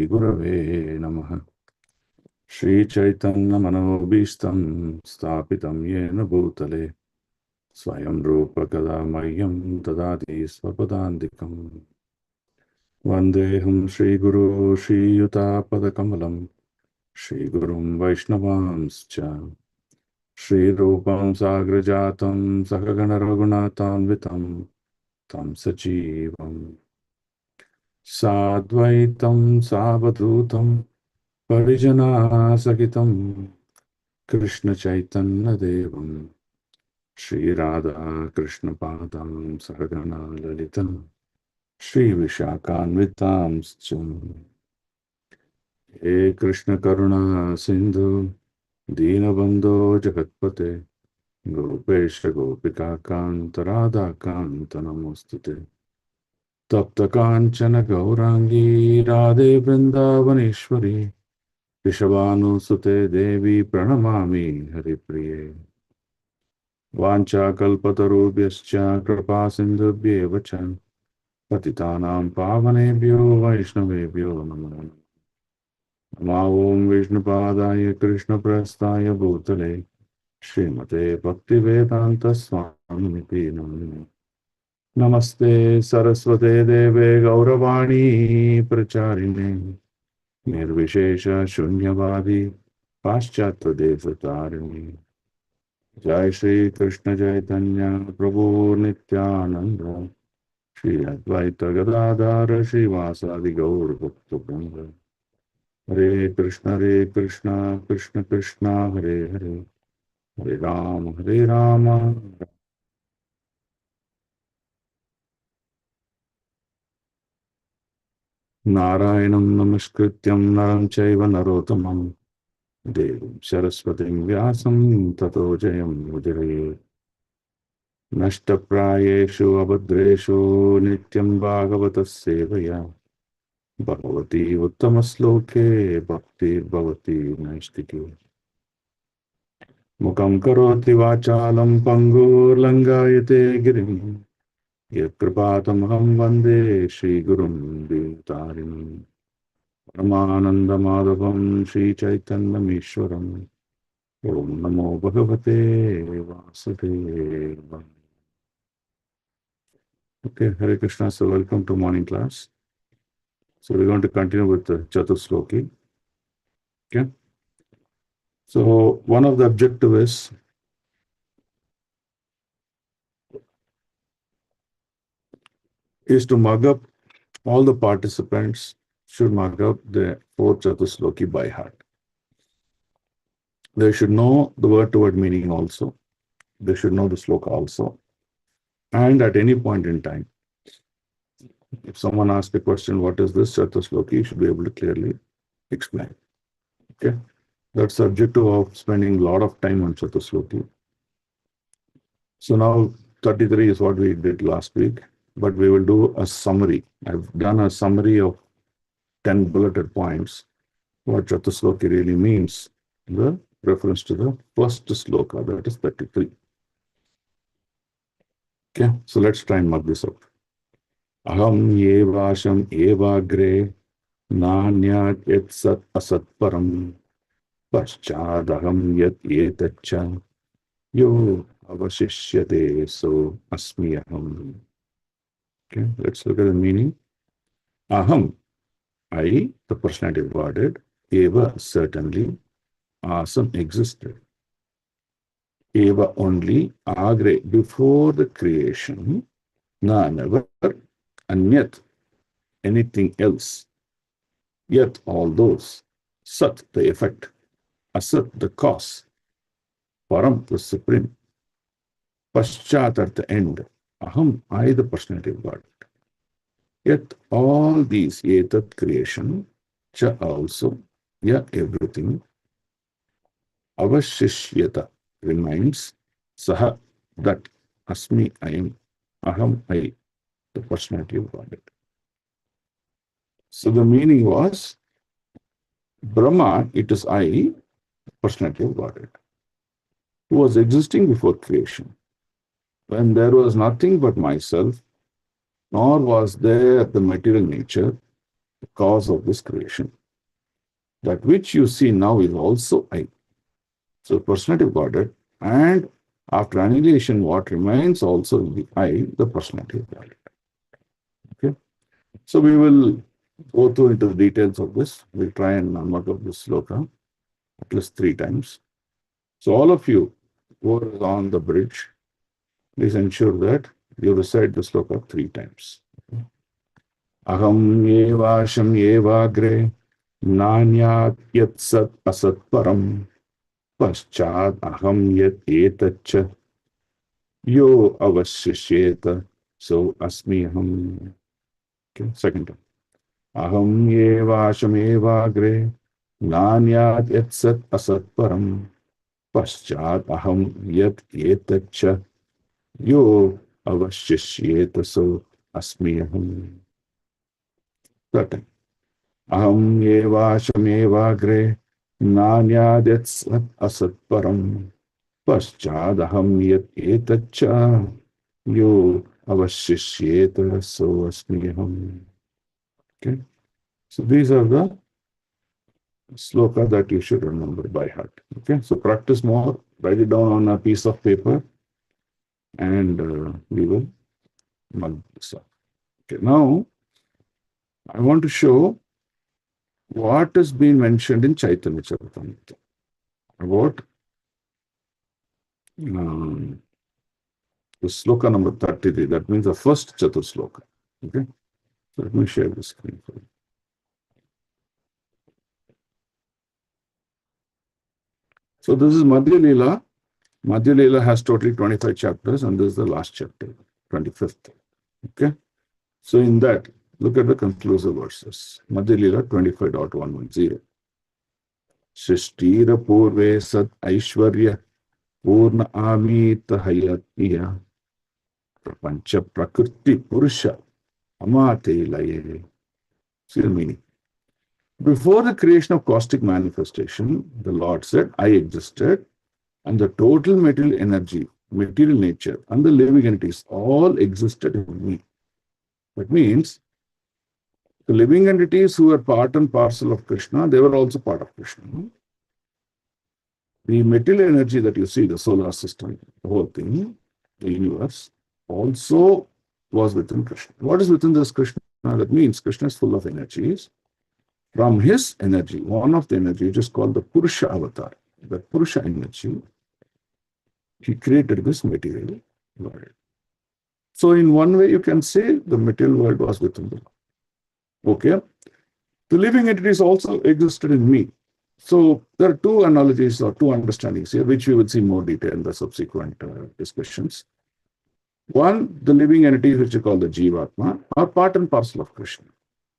Gurave Namaha. Shri Chaitanya Manobishtam Stapitam Yena Bhutale Swayam Rupa Kadamayam Tadadi Swapadandikam Vandeham Shri Guru Shri Yuta Padakamalam Shri Gurum Vaishnavanscha Shri Rupam Sagrajatam Sakagana Raghunatam Tam Sajivam Sadvaitam Savadhutam Parijana Sakitam Krishna Chaitanya Devam Shri Radha Krishna Padam Sahagana Lalitam Shri Vishakhanvitam Scham He Krishna Karuna Sindhu Dinabandho Jagatpate Gopesha Gopika Kanta Radha Kanta Namostute Tapta Kanchana Gaurangi Radhe Vrindavaneshwari Rishabhanu Sute Devi Pranamami Haripriye Vancha Kalpatarubhyascha Kripa Sindhubhyev cha Patitanam Pavanebhyo Vaishnavebhyo Namo Namo Om Vishnupadaya Krishna Prastaya Bhutale Srimate Bhaktivedanta Swamiti Namane Namaste Saraswate Deve Gauravani Pracharine Nirvishesha Shunyavadi Paschatya Devatarini Jai Shri Krishna Chaitanya Prabhu Nityananda Shri Advaita Gadadhara Shri Vasadi Gaur Bhakta Hare Krishna Krishna Krishna Hare Hare Hare Rama Narayanam Namaskrityam Naram Chaiva Narottamam Devam Saraswatim Vyasam Tato Jayam Mudiraye Nashtaprayeshu Abhadreshu Nityam Bhagavatas Sevaya Bhagavati Uttamasloke Bhakti Bhavati Naistiki Mukam Karoti Vachalam Pangur Langayate Girim Yakripatamaham Vande Shri Gurum Ditarim Ramananda Madhavam Shri Chaitanya Mishwaram Om Namo Bhagavate Vasudevaya. Okay, Hare Krishna, so welcome to morning class. So we're going to continue with the Chatusloki. Okay. So one of the objectives is to mug up all the participants should mug up the fourth Chatusloki by heart. They should know the word-to-word meaning also. They should know the sloka also. And at any point in time, if someone asks the question, what is this Chatusloki, you should be able to clearly explain. Okay. That's the objective of spending a lot of time on Chatusloki. So now 33 is what we did last week, but we will do a summary. I've done a summary of 10 bulleted points, what Chatusloki really means, the reference to the first sloka, that is 33. Okay, so let's try and mug this up. Aham yevasham evagre nanyat yet sat asat param paschadaham yat yetacha yo avashishyate so asmi aham. Okay, let's look at the meaning. Aham, I, the personality embodied, eva, certainly, asam, existed. Eva, only, agre, before the creation, na, never, anyat, anything else, yet all those, sat, the effect, asat, the cause, param, the supreme, paschat, at the end, aham, I, the personality embodied. Yet all these, etat, creation, cha, also, ya, everything, avashishyata, remains, saha, that, asmi, I am, aham, I, the personality embodied. So the meaning was, Brahma, it is I, personality embodied, who was existing before creation, when there was nothing but myself, nor was there the material nature, the cause of this creation. That which you see now is also I. So personality of Godhead, and after annihilation, what remains also the I, the personality of Godhead. Okay. So we will go through into the details of this. We'll try and unlock up this sloka at least 3 times. So all of you who are on the bridge, please ensure that you recite the sloka 3 times. Aham evasham evagre nanyat yat sat asat param paschad aham yat etacha yo avashyasheta so asmi aham. Okay, second time. Aham evasham evagre nanyat yat sat asat param paschad aham yat etacha yo avashyashyeta so asmi aham. Third time. Aham evasham evagre nanyat sat asat param paschad aham yat etacha yo avashyashyeta so asmi aham. Okay. So these are the sloka that you should remember by heart. Okay. So practice more, write it down on a piece of paper, and we will mug this up. Okay. Now, I want to show what has been mentioned in Chaitanya Charitamrita about the sloka number 33. That means the first Chatur sloka. Okay. So let me share the screen for you. So this is Madhya Leela. Madhya Leela has totally 25 chapters, and this is the last chapter, 25th. Okay. So in that, look at the conclusive verses. Madhya Leela 25.110. Shishtira purve sat aishwarya purna amita hayatya prapancha prakriti purusha amate laye. See the meaning. Before the creation of caustic manifestation, the Lord said, I existed, and the total material energy, material nature, and the living entities all existed in me. That means the living entities who were part and parcel of Krishna, they were also part of Krishna. The material energy that you see, the solar system, the whole thing, the universe, also was within Krishna. What is within this Krishna? That means Krishna is full of energies. From his energy, one of the energy, which is called the Purusha avatar, the Purusha energy, he created this material world. So in one way, you can say the material world was within the Lord. Okay. The living entities also existed in me. So there are 2 analogies or 2 understandings here, which we will see more detail in the subsequent discussions. One, the living entities, which you call the Jivatma, are part and parcel of Krishna.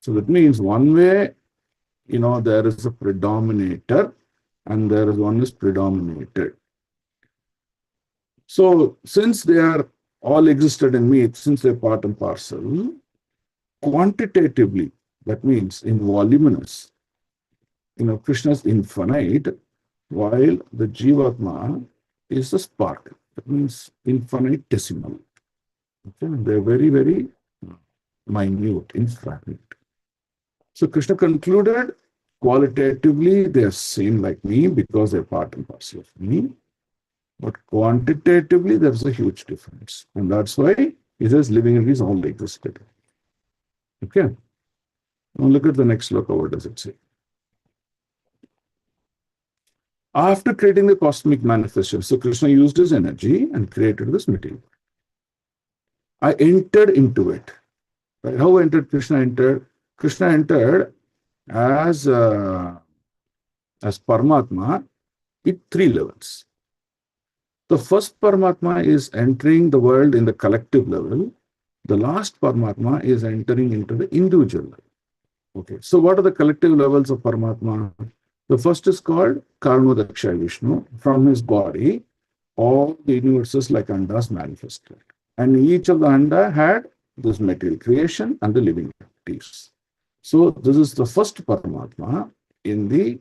So that means one way, there is a predominator and there is one is predominated. So since they are all existed in me, since they're part and parcel, quantitatively, that means in voluminous, Krishna is infinite, while the Jivatma is a spark. That means infinitesimal. Okay? They're very, very minute, infrared. So Krishna concluded, qualitatively, they're same like me because they're part and parcel of me. But quantitatively, there's a huge difference. And that's why he says living entities all existed. Okay. Now look at the next sloka. What does it say? After creating the cosmic manifestation, so Krishna used his energy and created this material. I entered into it. Right? How entered Krishna entered? Krishna entered as Paramatma at 3 levels. The first Paramatma is entering the world in the collective level. The last Paramatma is entering into the individual level. Okay. So what are the collective levels of Paramatma? The first is called Karnodaksha Vishnu. From his body, all the universes like andas manifested. And each of the anda had this material creation and the living entities. So this is the first Paramatma in the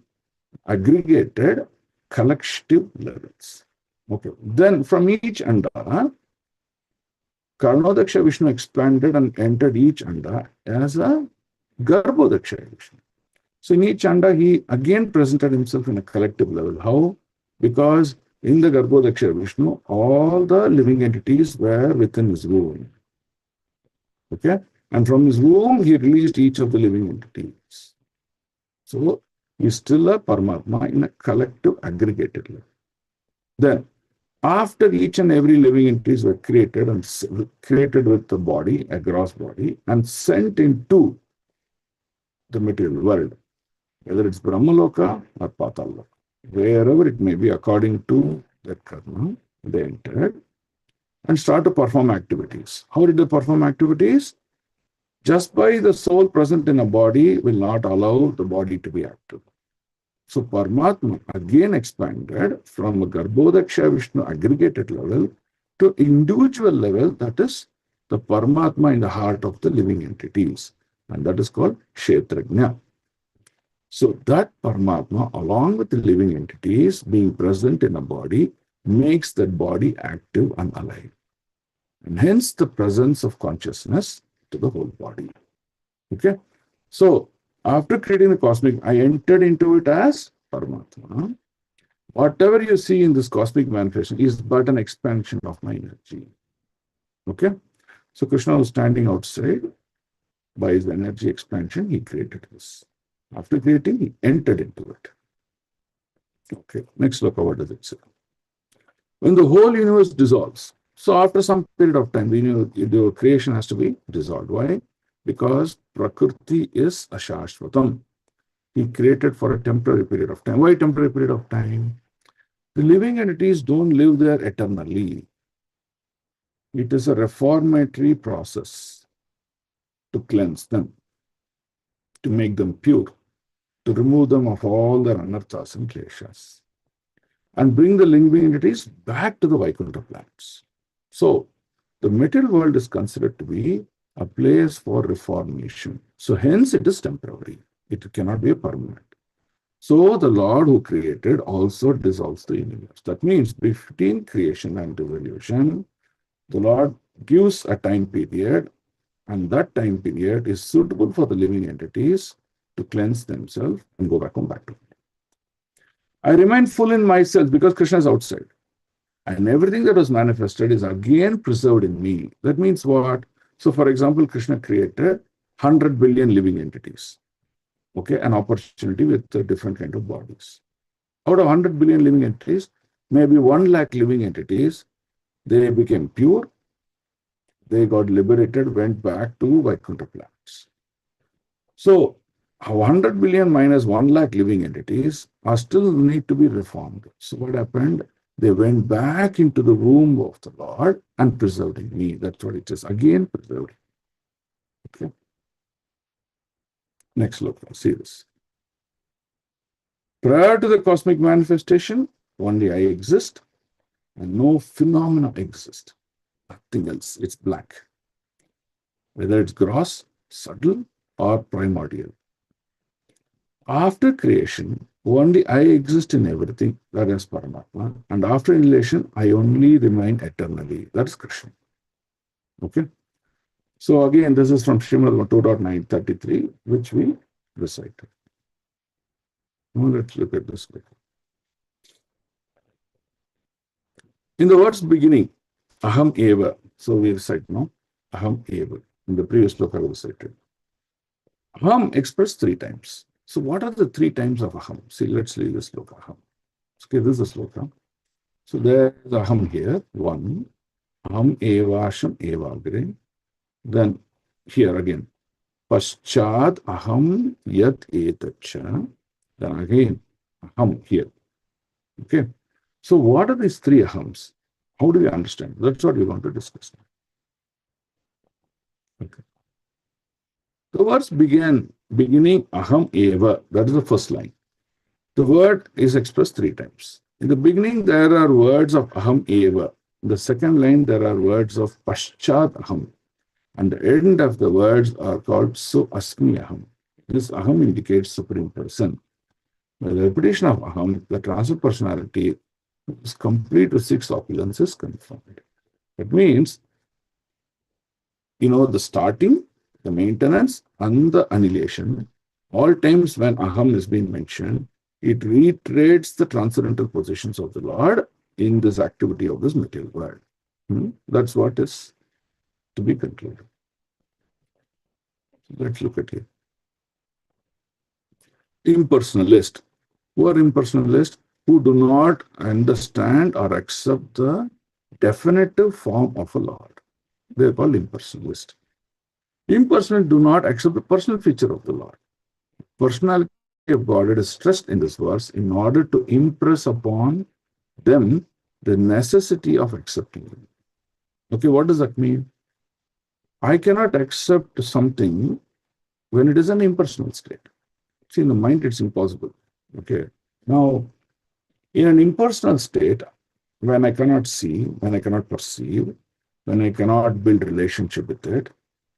aggregated collective levels. Okay. Then from each anda, Karnodaksha Vishnu expanded and entered each anda as a Garbhodakshaya Vishnu. So in each Chanda, he again presented himself in a collective level. How? Because in the Garbhodakshaya Vishnu, all the living entities were within his womb. Okay? And from his womb, he released each of the living entities. So he's still a Paramatma in a collective aggregated level. Then, after each and every living entities were created and created with the body, a gross body, and sent into the material world, whether it's Brahmaloka or Pataloka, wherever it may be, according to their karma, they entered and start to perform activities. How did they perform activities? Just by the soul present in a body will not allow the body to be active. So Paramatma again expanded from a Garbhodakshaya Vishnu aggregated level to individual level, that is the Paramatma in the heart of the living entities. And that is called Kshetrajna. So that Paramatma, along with the living entities being present in a body, makes that body active and alive. And hence the presence of consciousness to the whole body. Okay? So, after creating the cosmic, I entered into it as Paramatma. Whatever you see in this cosmic manifestation is but an expansion of my energy. Okay? So, Krishna was standing outside. By his energy expansion, he created this. After creating, he entered into it. Okay, next look, what does it say? When the whole universe dissolves, so after some period of time, the creation has to be dissolved. Why? Because Prakriti is ashashvatam. He created for a temporary period of time. Why temporary period of time? The living entities don't live there eternally. It is a reformatory process to cleanse them, to make them pure, to remove them of all their anarthas and kleshas, and bring the living entities back to the Vaikuntha planets. So, the material world is considered to be a place for reformation. So, hence it is temporary. It cannot be a permanent. So, the Lord who created also dissolves the universe. That means between creation and dissolution, the Lord gives a time period, and that time period is suitable for the living entities to cleanse themselves and go back to it. I remain full in myself because Krishna is outside. And everything that was manifested is again preserved in me. That means what? So, for example, Krishna created 100 billion living entities. Okay, an opportunity with different kind of bodies. Out of 100 billion living entities, maybe 1 lakh living entities, they became pure, they got liberated, went back to Vaikuntha planets. So, 100 billion minus 1 lakh living entities are still need to be reformed. So, what happened? They went back into the womb of the Lord and preserved in me. That's what it is. Again, preserved. Okay. Next look. See this. Prior to the cosmic manifestation, only I exist and no phenomena exist. Nothing else. It's black. Whether it's gross, subtle, or primordial. After creation, only I exist in everything, that is Paramatma. And after annihilation, I only remain eternally. That's Krishna. Okay? So again, this is from Srimad 2.933, which we recited. Now let's look at this. In the words beginning, Aham Eva. So we recite now, Aham Eva. In the previous sloka I recited. Aham expressed 3 times. So what are the 3 times of Aham? See, let's leave this sloka. Aham. Okay, this is the sloka. So there is Aham here, 1. Aham Evasham Evagre. Then here again, Paschad Aham Yat Etacha. Then again, Aham here. Okay. So what are these 3 Ahams? How do we understand? That's what we want to discuss now. Okay. The words beginning Aham Eva. That is the first line. The word is expressed 3 times. In the beginning, there are words of Aham Eva. In the second line, there are words of Paschad Aham. And the end of the words are called So Asmi Aham. This Aham indicates Supreme Person. By the repetition of Aham, the transcendent personality is complete with 6 opulences confirmed. That means, the starting, the maintenance and the annihilation. All times when aham is being mentioned, it reiterates the transcendental positions of the Lord in this activity of this material world. That's what is to be concluded. Let's look at it. Impersonalist. Who are impersonalists? Who do not understand or accept the definitive form of a Lord. They are called impersonalists. Impersonal do not accept the personal feature of the Lord. Personality of God is stressed in this verse in order to impress upon them the necessity of accepting Him. Okay, what does that mean? I cannot accept something when it is an impersonal state. See, in the mind, it's impossible. Okay. Now, in an impersonal state, when I cannot see, when I cannot perceive, when I cannot build relationship with it,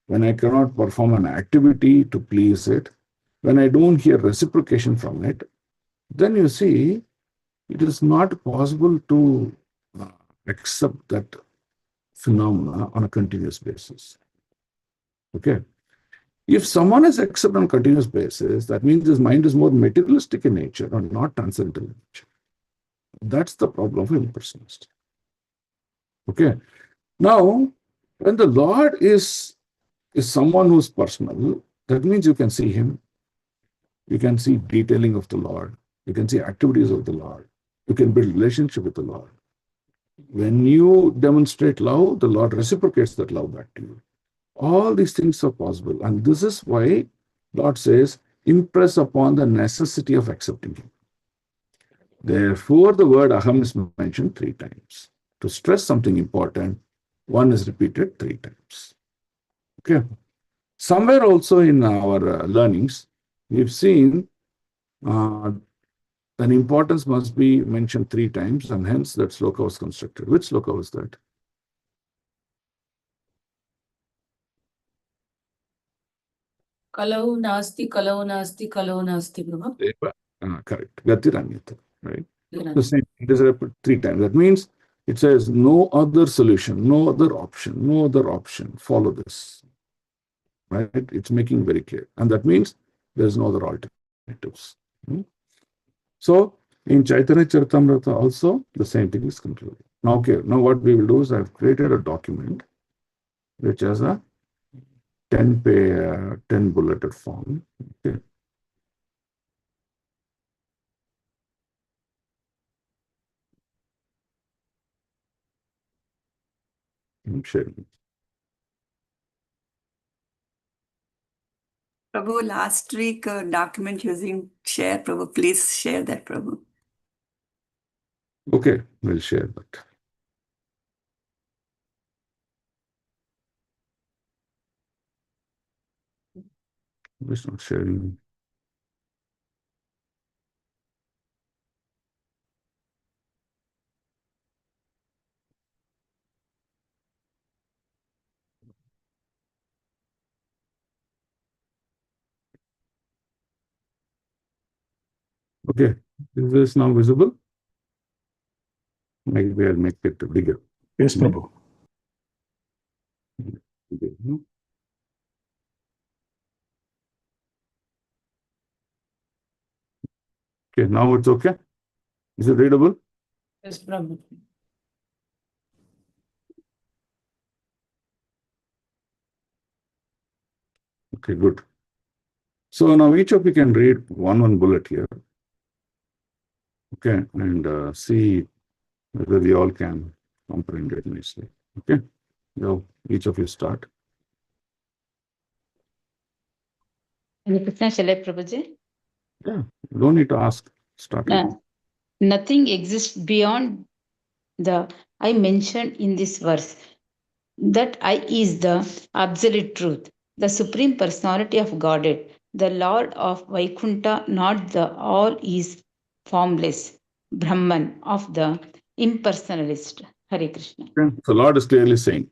when I cannot perform an activity to please it, when I don't hear reciprocation from it, then you see, it is not possible to accept that phenomena on a continuous basis. Okay. If someone is accepted on a continuous basis, that means his mind is more materialistic in nature or not transcendental in nature. That's the problem of impersonalist. Okay. Now, when the Lord is someone who's personal, that means you can see Him. You can see detailing of the Lord. You can see activities of the Lord. You can build relationship with the Lord. When you demonstrate love, the Lord reciprocates that love back to you. All these things are possible. And this is why Lord says, impress upon the necessity of accepting Him. Therefore, the word aham is mentioned 3 times. To stress something important, one is repeated 3 times. Okay. Somewhere also in our learnings, we've seen an importance must be mentioned 3 times, and hence that sloka was constructed. Which sloka was that? Kalau nasti, Prabhu. Correct. Gatiranyata, right? The same. It is repeated 3 times. That means it says no other solution, no other option, no other option. Follow this. Right? It's making very clear. And that means there's no other alternatives. So in Chaitanya Charitamrita also, the same thing is concluded. Now, okay, now what we will do is I've created a document which has a 10 bulleted form. Okay. I'm sharing. Prabhu, last week document using share, Prabhu. Please share that, Prabhu. Okay, we'll share that. It's not sharing. Okay, is this now visible? Maybe I'll make it bigger. Yes, Prabhu. Okay, now it's okay. Is it readable? Yes, Prabhu. Okay, good. So now each of you can read one bullet here. Okay, and see whether we all can comprehend it nicely. Okay, now each of you start. Shall I, Prabhuji? Yeah, you don't need to ask. Start. Nothing exists beyond the I mentioned in this verse. That I is the absolute truth, the supreme personality of Godhead, the Lord of Vaikuntha, not the all is formless, Brahman of the impersonalist. Hare Krishna. Okay. So Lord is clearly saying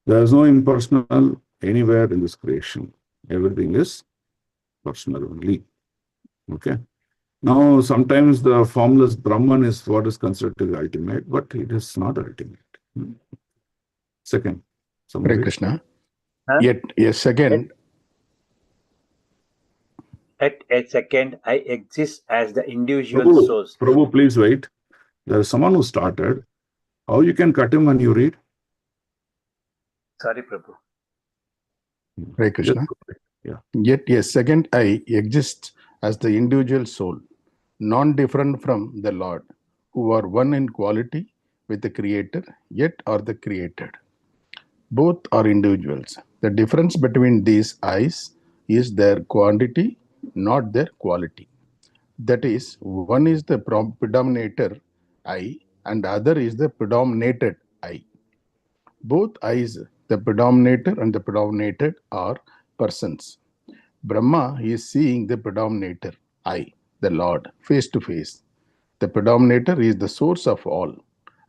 there is no impersonal anywhere in this creation. Everything is personal only. Okay. Now, sometimes the formless Brahman is what is considered to be ultimate, but it is not ultimate. Second. Hare Krishna. Yet, yes, again, At a second, I exist as the individual source. Prabhu, please wait. There is someone who started. How you can cut him when you read? Sorry, Prabhu. Hare Krishna. Yeah. Yet a second I exists as the individual soul, non-different from the Lord, who are one in quality with the Creator, yet are the created. Both are individuals. The difference between these I's is their quantity, not their quality. That is, one is the predominator I, and the other is the predominated I. Both I's, the predominator and the predominated, are persons. Brahma is seeing the predominator, I, the Lord, face to face. The predominator is the source of all,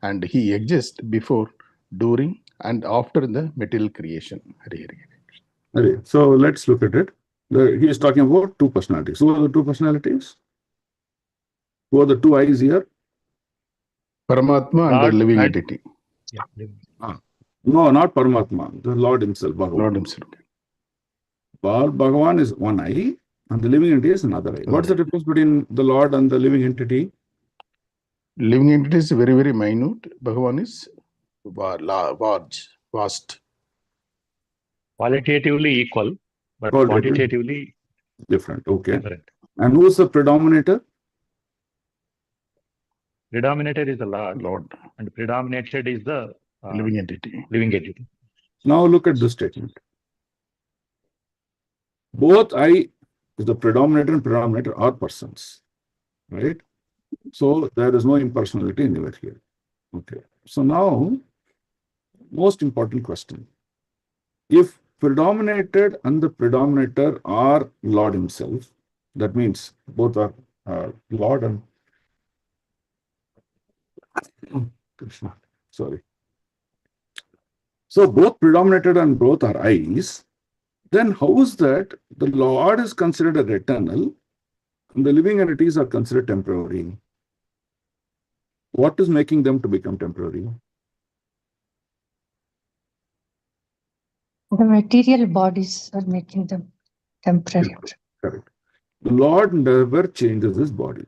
and he exists before, during, and after the material creation. Hare Hare. Okay, so let's look at it. He is talking about two personalities. Who are the two personalities? Who are the two eyes here? Paramatma and the Lord living and- entity. Yeah, living. No, not Paramatma, the Lord himself, Bhagavan. Lord himself. Bhagavan is one eye and the living entity is another eye. What's the difference between the Lord and the living entity? Living entity is very, very minute. Bhagavan is large, vast. Qualitatively equal, but Qualitatively quantitatively different. Okay. different. And who is the predominator? Predominator is the Lord, Lord, and predominated is the living entity. living entity. Now look at this statement. Both I, the predominator and predominator, are persons, right? So there is no impersonality anywhere here. Okay. So now, most important question. If predominated and the predominator are Lord himself, that means both are Lord and Krishna. Sorry. So both predominated and both are eyes. Then how is that the Lord is considered as eternal and the living entities are considered temporary? What is making them to become temporary? The material bodies are making them temporary. Correct. The Lord never changes his body.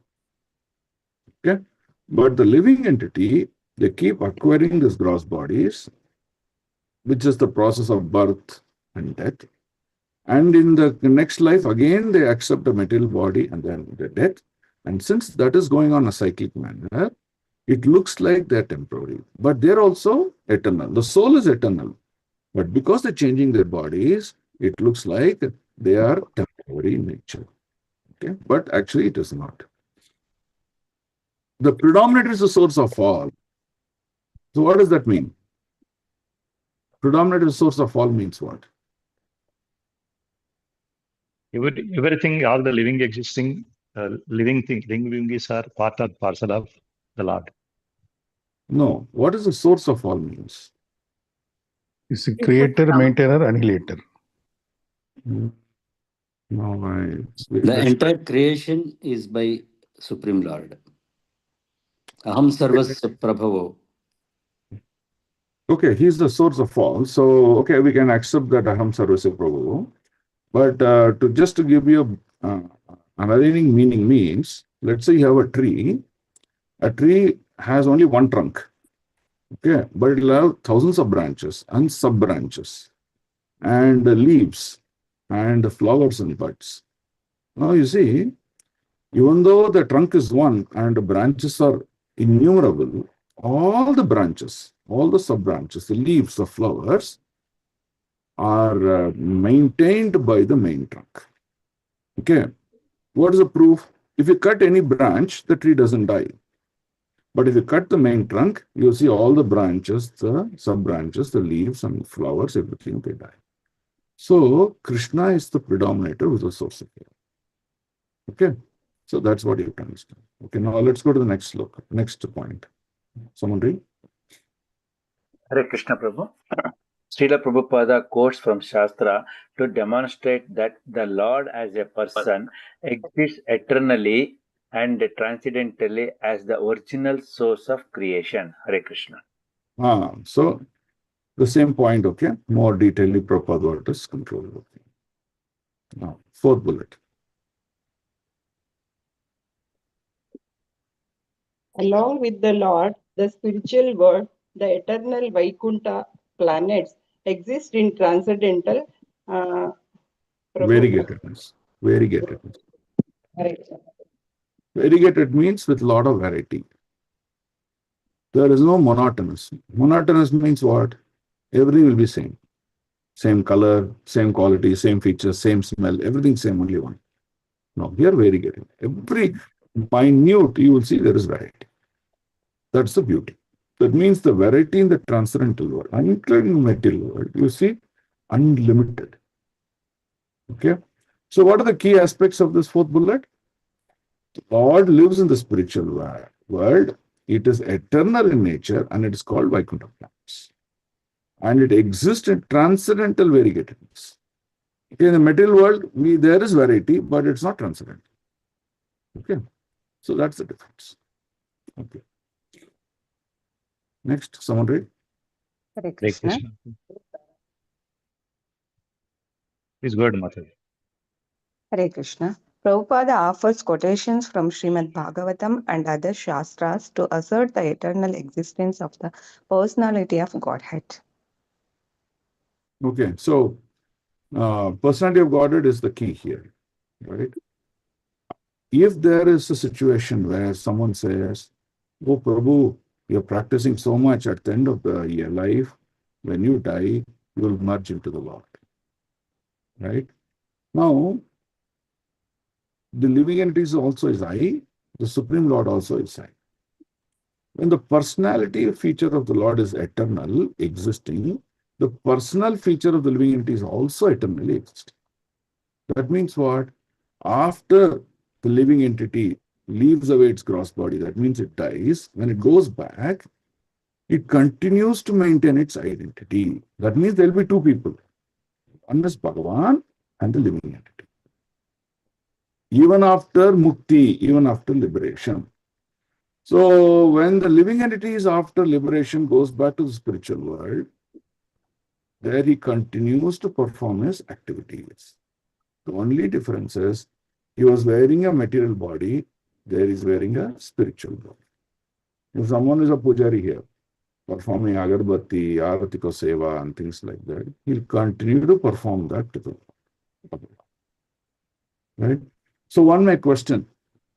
Okay? But the living entity, they keep acquiring these gross bodies, which is the process of birth and death. And in the next life, again, they accept a material body and then the death. And since that is going on a cyclic manner, it looks like they're temporary, but they're also eternal. The soul is eternal, but because they're changing their bodies, it looks like they are temporary in nature. Okay, but actually it is not. The predominator is the source of all. So what does that mean? Predominator source of all means what? Everything, all the living existing, living beings are part and parcel of the Lord. No. What is the source of all means? Is a creator, maintainer, annihilator. No, The entire creation is by Supreme Lord. Aham sarvasya prabhavo. Okay, he's the source of all. So, okay, we can accept that Aham Sarvasya Prabhu. But to give you another meaning means, let's say you have a tree. A tree has only one trunk. Okay, but it will have thousands of branches and sub-branches and leaves and flowers and buds. Now you see, even though the trunk is one and the branches are innumerable, all the branches, all the sub-branches, the leaves, the flowers are maintained by the main trunk. Okay, what is the proof? If you cut any branch, the tree doesn't die. But if you cut the main trunk, you'll see all the branches, the sub-branches, the leaves and flowers, everything, they die. So, Krishna is the predominator who is the source of life. Okay, so that's what you have to understand. Okay, now let's go to the next point. Someone read? Hare Krishna Prabhu. Srila Prabhupada quotes from Shastra to demonstrate that the Lord as a person exists eternally and transcendentally as the original source of creation. Hare Krishna. So the same point, okay? More detailedly, Prabhupada is controlled. Okay. Now, fourth bullet. Along with the Lord, the spiritual world, the eternal Vaikuntha planets exist in transcendental Variegatedness. Variegatedness. Right. Variegated means with a lot of variety. There is no monotonous. Monotonous means what? Everything will be same. Same color, same quality, same features, same smell, everything same, only one. No, here variegated. Every minute you will see there is variety. That's the beauty. That means the variety in the transcendental world, including the material world, you see unlimited. Okay. So what are the key aspects of this fourth bullet? God lives in the spiritual world. It is eternal in nature and it is called Vaikuntha planets. And it exists in transcendental variegatedness. In the material world, there is variety, but it's not transcendental. Okay. So that's the difference. Okay. Next, someone read. Hare Hare Krishna. Krishna. Please go ahead, Mataji. Hare Krishna. Prabhupada offers quotations from Srimad Bhagavatam and other Shastras to assert the eternal existence of the personality of Godhead. Okay. So, personality of Godhead is the key here, right? If there is a situation where someone says, "Oh, Prabhu, you're practicing so much at the end of your life, when you die, you will merge into the Lord." Right? Now, the living entities also is I, the Supreme Lord also is I. When the personality feature of the Lord is eternal, existing, the personal feature of the living entity is also eternally existing. That means what? After the living entity leaves away its gross body, that means it dies. When it goes back, it continues to maintain its identity. That means there will be two people. One is Bhagavan and the living entity. Even after mukti, even after liberation. So when the living entity is after liberation goes back to the spiritual world, there he continues to perform his activities. The only difference is he was wearing a material body, there is wearing a spiritual body. If someone is a pujari here, performing agarbatti, aratiko seva and things like that, he'll continue to perform that to the Lord. Right? So one may question,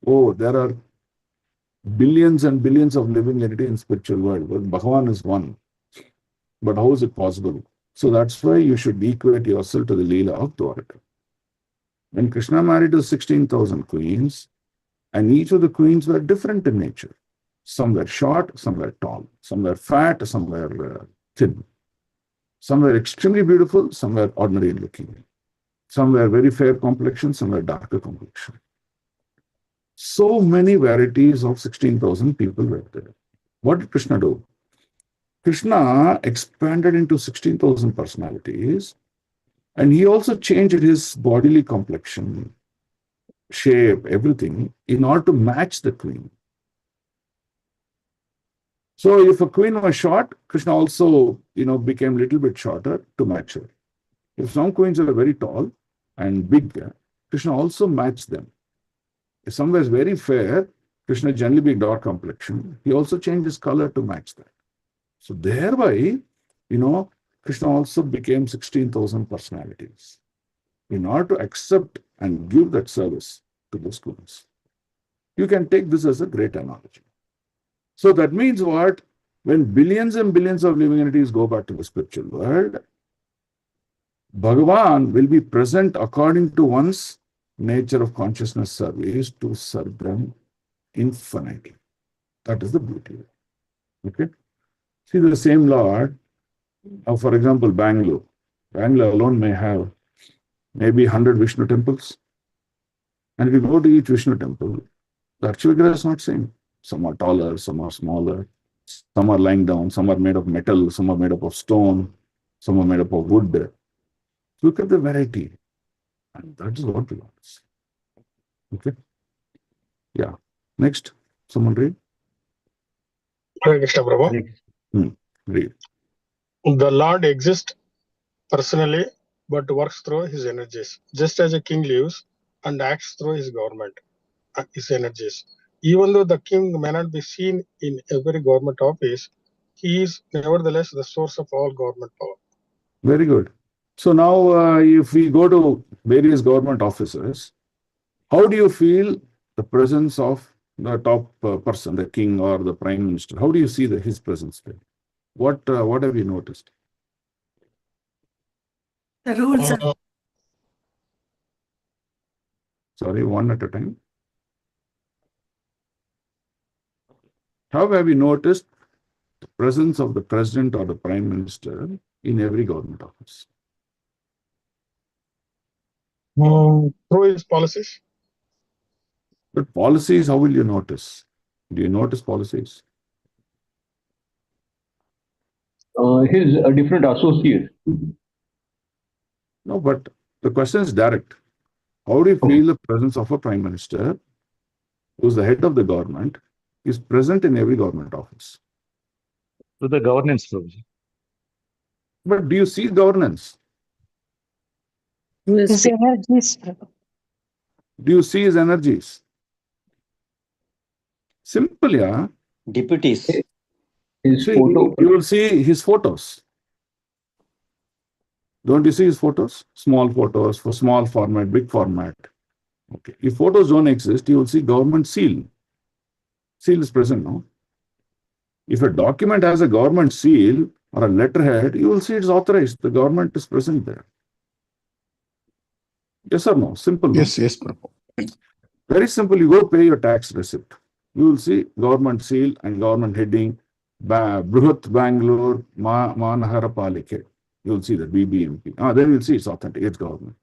oh, there are billions and billions of living entities in spiritual world, but Bhagavan is one. But how is it possible? So that's why you should equate yourself to the Leela of Dwaraka. When Krishna married to 16,000 queens, and each of the queens were different in nature. Some were short, some were tall, some were fat, some were thin. Some were extremely beautiful, some were ordinary looking. Some were very fair complexion, some were darker complexion. So many varieties of 16,000 people were there. What did Krishna do? Krishna expanded into 16,000 personalities, and he also changed his bodily complexion, shape, everything, in order to match the queen. So if a queen was short, Krishna also, became a little bit shorter to match her. If some queens are very tall and big, Krishna also matched them. If some was very fair, Krishna generally be dark complexion. He also changed his color to match that. So thereby, Krishna also became 16,000 personalities in order to accept and give that service to those queens. You can take this as a great analogy. So that means what? When billions and billions of living entities go back to the spiritual world, Bhagavan will be present according to one's nature of consciousness service to serve them infinitely. That is the beauty. Okay? See, the same Lord, for example, Bangalore. Bangalore alone may have maybe 100 Vishnu temples. And if you go to each Vishnu temple, the actual Vigraha is not same. Some are taller, some are smaller, some are lying down, some are made of metal, some are made up of stone, some are made up of wood. Look at the variety. And that is what we want to see. Okay? Yeah. Next, someone read. Hare Krishna Prabhu. Hare Krishna. Read. The Lord exists personally but works through his energies. Just as a king lives and acts through his government, his energies. even though the king may not be seen in every government office, he is nevertheless the source of all government power. Very good. So now, if we go to various government offices, how do you feel the presence of the top person, the king or the prime minister? How do you see his presence there? What have you noticed? The rules are Sorry, one at a time. How have you noticed the presence of the president or the prime minister in every government office? Through his policies, But policies, how will you notice? Do you notice policies? His different associates. No, but the question is direct. How do you feel the presence of a prime minister, who's the head of the government, is present in every government office? To the governance, Prabhuji. But do you see governance? His energies, Prabhu. Do you see his energies? Simple, yeah. Deputies. His See, photo. you will see his photos. Don't you see his photos? Small photos for small format, big format. Okay. If photos don't exist, you will see government seal. Seal is present now. If a document has a government seal or a letterhead, you will see it's authorized. The government is present there. Yes or no? Simple. No? Yes, Prabhu. Very simple. You go pay your tax receipt. You will see government seal and government heading, Bruhat Bangalore Manahara Palike. You will see the BBMP. Then you will see it's authentic. It's government.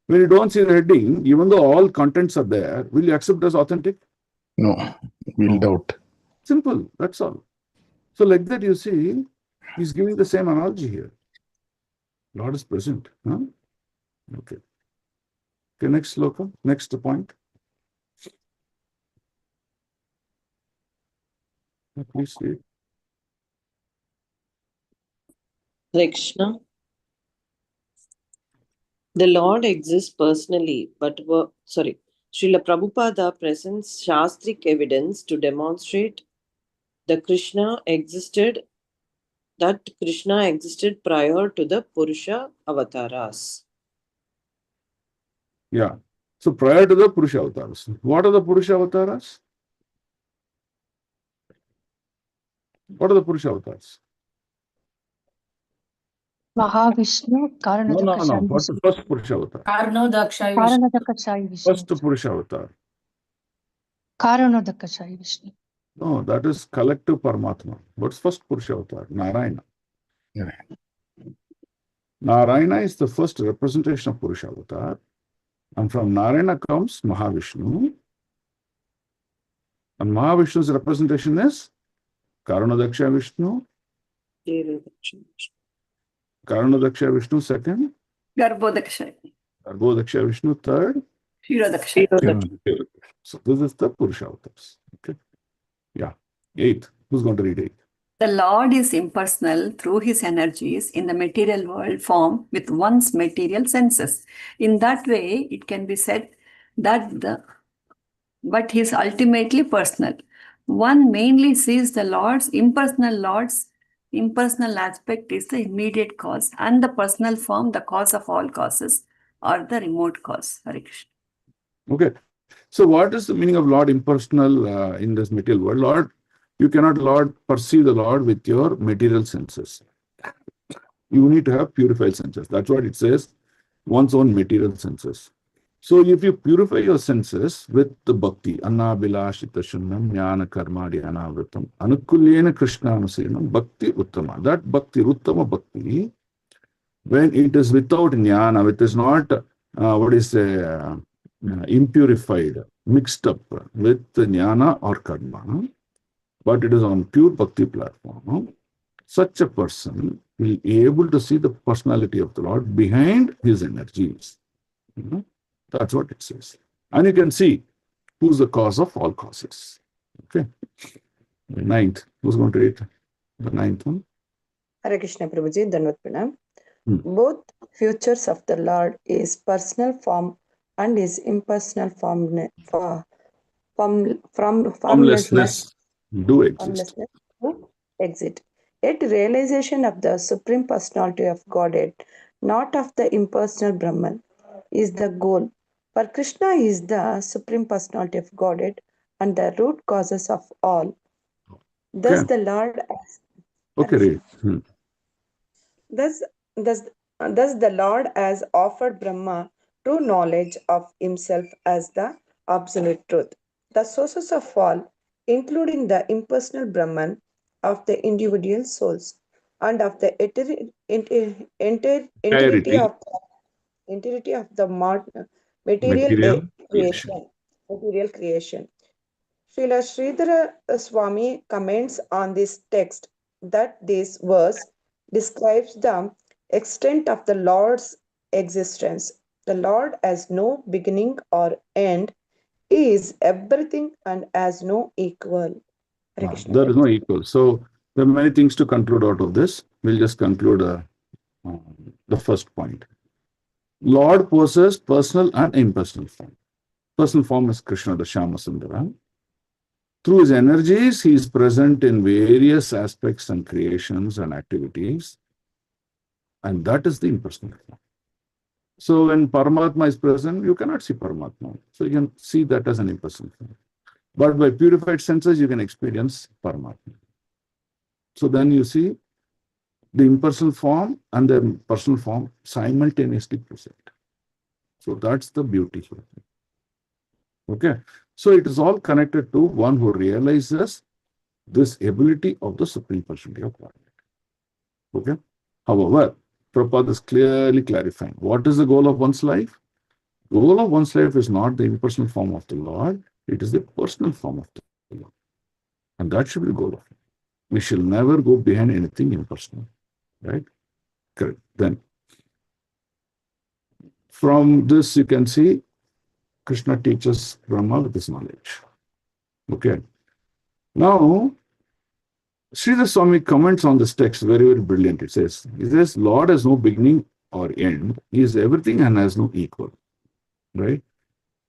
When you don't see the heading, even though all contents are there, will you accept as authentic? No, we'll doubt. Simple. That's all. So like that, you see, he's giving the same analogy here. Lord is present. Huh? Okay. Okay, next sloka, next point. Please see it. Krishna. The Lord exists personally, but Srila Prabhupada presents Shastric evidence to demonstrate that Krishna existed prior to the Purusha avatars. Yeah. So prior to the Purusha avatars, what are the Purusha avatars? What are the Purusha avatars? Mahavishnu, No. Karanadakashayi What's the Vishnu. first Purusha avatar? Karanodakashayi Vishnu. Karanadakashayi Vishnu. First Purusha avatar. Karanadakashayi Vishnu. No, that is collective Paramatma. What's first Purusha avatar? Narayana. Narayana is the first representation of Purusha avatar. And from Narayana comes Mahavishnu. And Mahavishnu's representation is Karanadaksha Vishnu. Karanadaksha Vishnu second. Garbhodaksha. Garbhodaksha Vishnu third. Kshirodaksha. So this is the Purusha avatars. Okay. Yeah. Eighth. Who's going to read eighth? The Lord is impersonal through his energies in the material world form with one's material senses. In that way, it can be said that but he is ultimately personal. One mainly sees the Lord's impersonal aspect is the immediate cause, and the personal form the cause of all causes or the remote cause. Hare Krishna. Okay. So what is the meaning of Lord impersonal in this material world? Lord, you cannot perceive the Lord with your material senses. You need to have purified senses. That's what it says, one's own material senses. So if you purify your senses with the bhakti, Anna Bilashita Shunnam, Jnana Karmadi Anavritam, Anukulyena Krishna Anusinam, Bhakti Uttama. That bhakti, Uttama bhakti, when it is without jnana, it is not, impurified, mixed up with jnana or karma, but it is on pure bhakti platform, such a person will be able to see the personality of the Lord behind his energies. That's what it says. And you can see who's the cause of all causes. Okay. The ninth. Who's going to read the ninth one? Hare Krishna Prabhuji, Dhanvat Pranam. Both futures of the Lord is personal form and his impersonal form from formlessness Formlessness do exist. formlessness to exit. Yet realization of the Supreme Personality of Godhead, not of the impersonal Brahman, is the goal. For Krishna is the Supreme Personality of Godhead and the root causes of all. Thus Okay. the Lord Okay, read. thus, thus, thus the Lord has offered Brahma true knowledge of himself as the absolute truth. The sources of all, including the impersonal Brahman of the individual souls and of the entirety Clarity, of the material material creation. creation. Material creation. Srila Sridhara Swami comments on this text that this verse describes the extent of the Lord's existence. The Lord has no beginning or end. He is everything and has no equal. Hare Krishna. There is no equal. So there are many things to conclude out of this. We'll just conclude the first point. Lord possesses personal and impersonal form. Personal form is Krishna, the Shama Sundara. Through his energies, he is present in various aspects and creations and activities. And that is the impersonal form. So when Paramatma is present, you cannot see Paramatma. So you can see that as an impersonal form. But by purified senses, you can experience Paramatma. So then you see the impersonal form and the personal form simultaneously present. So that's the beauty here. Okay. So it is all connected to one who realizes this ability of the Supreme Personality of God. Okay. However, Prabhupada is clearly clarifying what is the goal of one's life? The goal of one's life is not the impersonal form of the Lord, it is the personal form of the Lord. And that should be the goal of it. We shall never go behind anything impersonal. Right? Correct. Then, from this, you can see Krishna teaches Brahma with this knowledge. Okay. Now, Sridhar Swami comments on this text very, very brilliant. It says, Lord has no beginning or end. He is everything and has no equal. Right?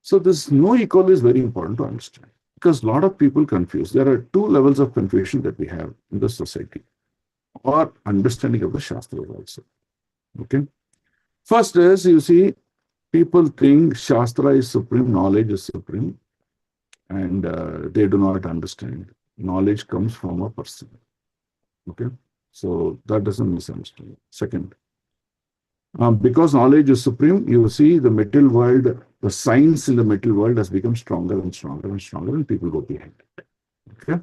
So this no equal is very important to understand because a lot of people confuse. There are two levels of confusion that we have in the society or understanding of the Shastras also. Okay. First is, you see, people think Shastra is supreme, knowledge is supreme, and they do not understand. Knowledge comes from a person. Okay. So that doesn't misunderstand. Second, because knowledge is supreme, you see the material world, the science in the material world has become stronger and stronger and stronger, and people go behind it. Okay.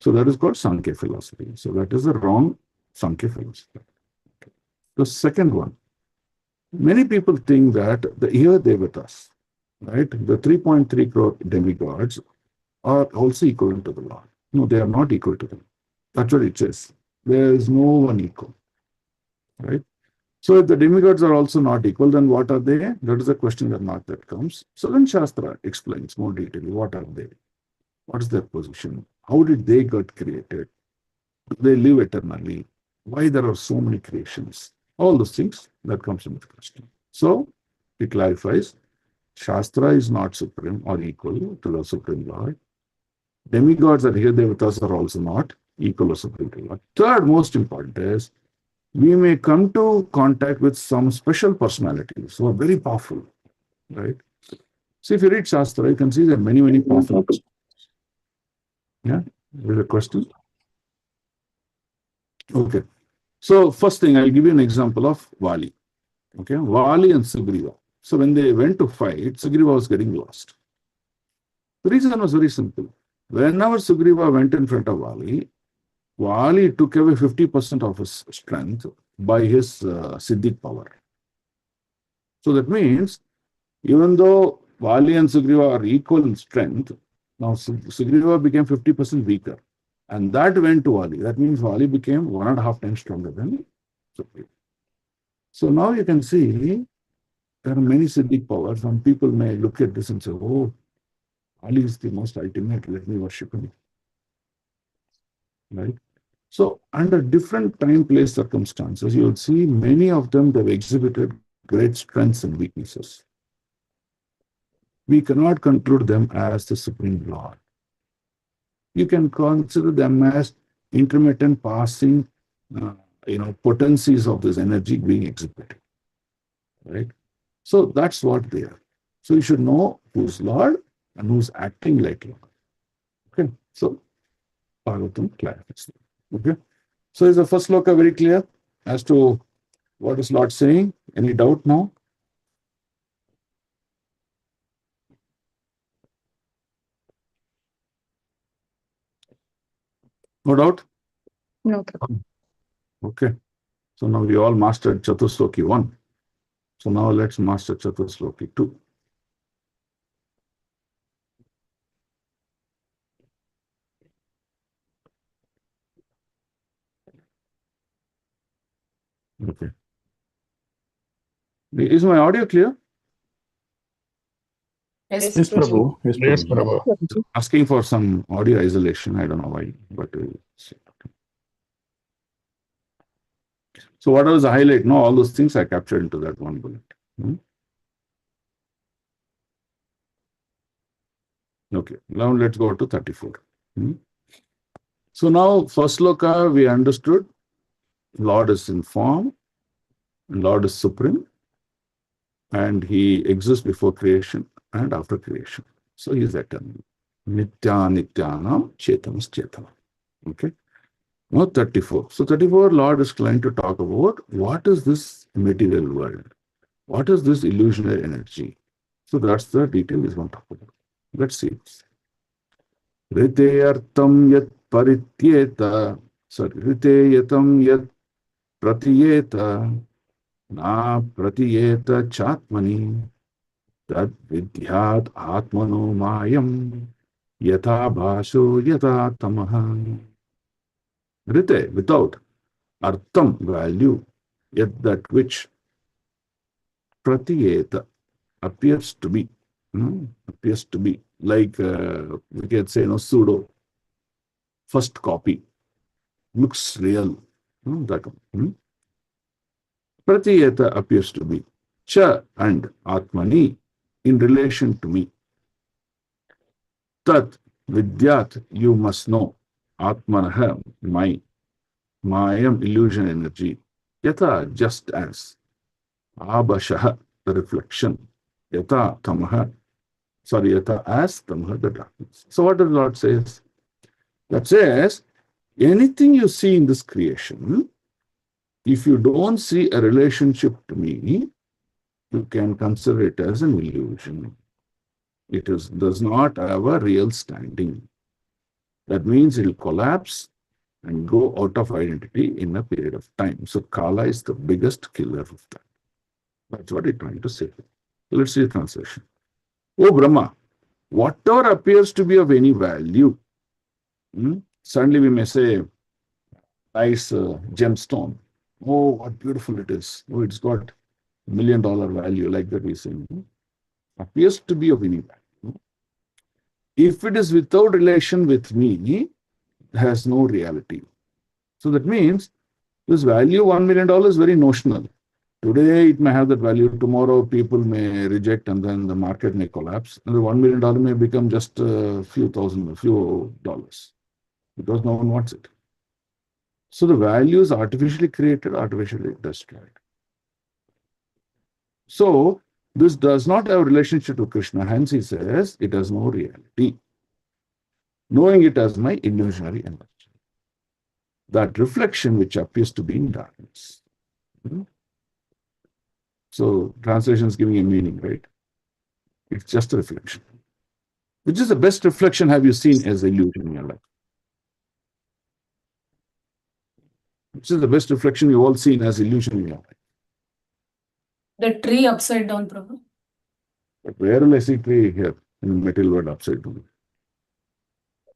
So that is called Sankhya philosophy. So that is the wrong Sankhya philosophy. Okay. The second one, many people think that the here Devatas, right, the 3.3 crore demigods are also equivalent to the Lord. No, they are not equal to them. That's what it says. There is no one equal. Right? So if the demigods are also not equal, then what are they? That is a question that comes. So then Shastra explains more detailedly what are they? What is their position? How did they get created? Do they live eternally? Why there are so many creations? All those things that comes into the question. So it clarifies Shastra is not supreme or equal to the Supreme Lord. Demigods that here Devatas are also not equal or supreme to Lord. Third most important is we may come to contact with some special personalities who are very powerful, right? So if you read Shastra, you can see there are many, many powerful. Yeah, there's a question. Okay. So first thing, I'll give you an example of Vali. Okay, Vali and Sugriva. So when they went to fight, Sugriva was getting lost. The reason was very simple. Whenever Sugriva went in front of Vali, Vali took away 50% of his strength by his Siddhic power. So that means, even though Vali and Sugriva are equal in strength, now Sugriva became 50% weaker. And that went to Vali. That means Vali became 1.5 times stronger than Sugriva. So now you can see there are many Siddhic powers. Some people may look at this and say, oh, Ali is the most ultimate, let me worship him. Right? So under different time, place, circumstances, you will see many of them, they've exhibited great strengths and weaknesses. we cannot conclude them as the Supreme Lord. You can consider them as intermittent passing, potencies of this energy being exhibited, right? So that's what they are. So you should know who's Lord and who's acting like Lord. Okay, so Bhagavatam clarifies. Okay, so is the first sloka very clear as to what is Lord saying? Any doubt now? No doubt? No. Okay. So now we all mastered Chatusloki 1. So now let's master Chatusloki 2. Okay. Is my audio clear? Yes, Yes, Prabhu. Yes, Yes, Prabhu. Prabhu. Asking for some audio isolation. I don't know why, but we'll see. So what was the highlight? No, all those things I captured into that one bullet. Okay, now let's go to 34. So now, first sloka, we understood Lord is in form, Lord is supreme, and he exists before creation and after creation. So he is eternal. Nitya Nityanam Chetamas Chetana. Okay. Now 34. So 34, Lord is trying to talk about what is this material world? What is this illusionary energy? So that's the detail he's going to talk about. Let's see. Riteyartam yat parityeta. Sorry. Riteyatam yat pratiyeta. Na pratiyeta chatmani. Tad vidyat atmano mayam. Yatha bhaso yatha tamaha. Rite, without. Artham, value. Yet that which pratiyeta appears to be. Appears to be. Like we can say, pseudo. First copy. Looks real. That one. Pratiyeta appears to be. Cha and Atmani in relation to me. Tat vidyat, you must know. Atmanaha, my. Mayam, illusion energy. Yatha, just as. Abashaha, the reflection. Yatha, tamaha. Sorry, yatha, as tamaha, the darkness. So what does the Lord says? That says, anything you see in this creation, if you don't see a relationship to me, you can consider it as an illusion. It does not have a real standing. That means it will collapse and go out of identity in a period of time. So Kala is the biggest killer of that. That's what he's trying to say. Let's see the translation. Oh Brahma, whatever appears to be of any value, suddenly we may say, nice gemstone. Oh, what beautiful it is. Oh, it's got $1 million value, like that we say. Appears to be of any value. If it is without relation with me, it has no reality. So that means this value, $1 million, is very notional. Today it may have that value. Tomorrow people may reject, and then the market may collapse. And the $1 million may become just a few dollars, because no one wants it. So the value is artificially created, artificially destroyed. So this does not have a relationship to Krishna. Hence he says it has no reality. Knowing it as my illusionary energy. That reflection which appears to be in darkness. So translation is giving a meaning, right? It's just a reflection. Which is the best reflection have you seen as illusion in your life? Which is the best reflection you've all seen as illusion in your life? The tree upside down, Prabhu. But where will I see tree here in the material world upside down?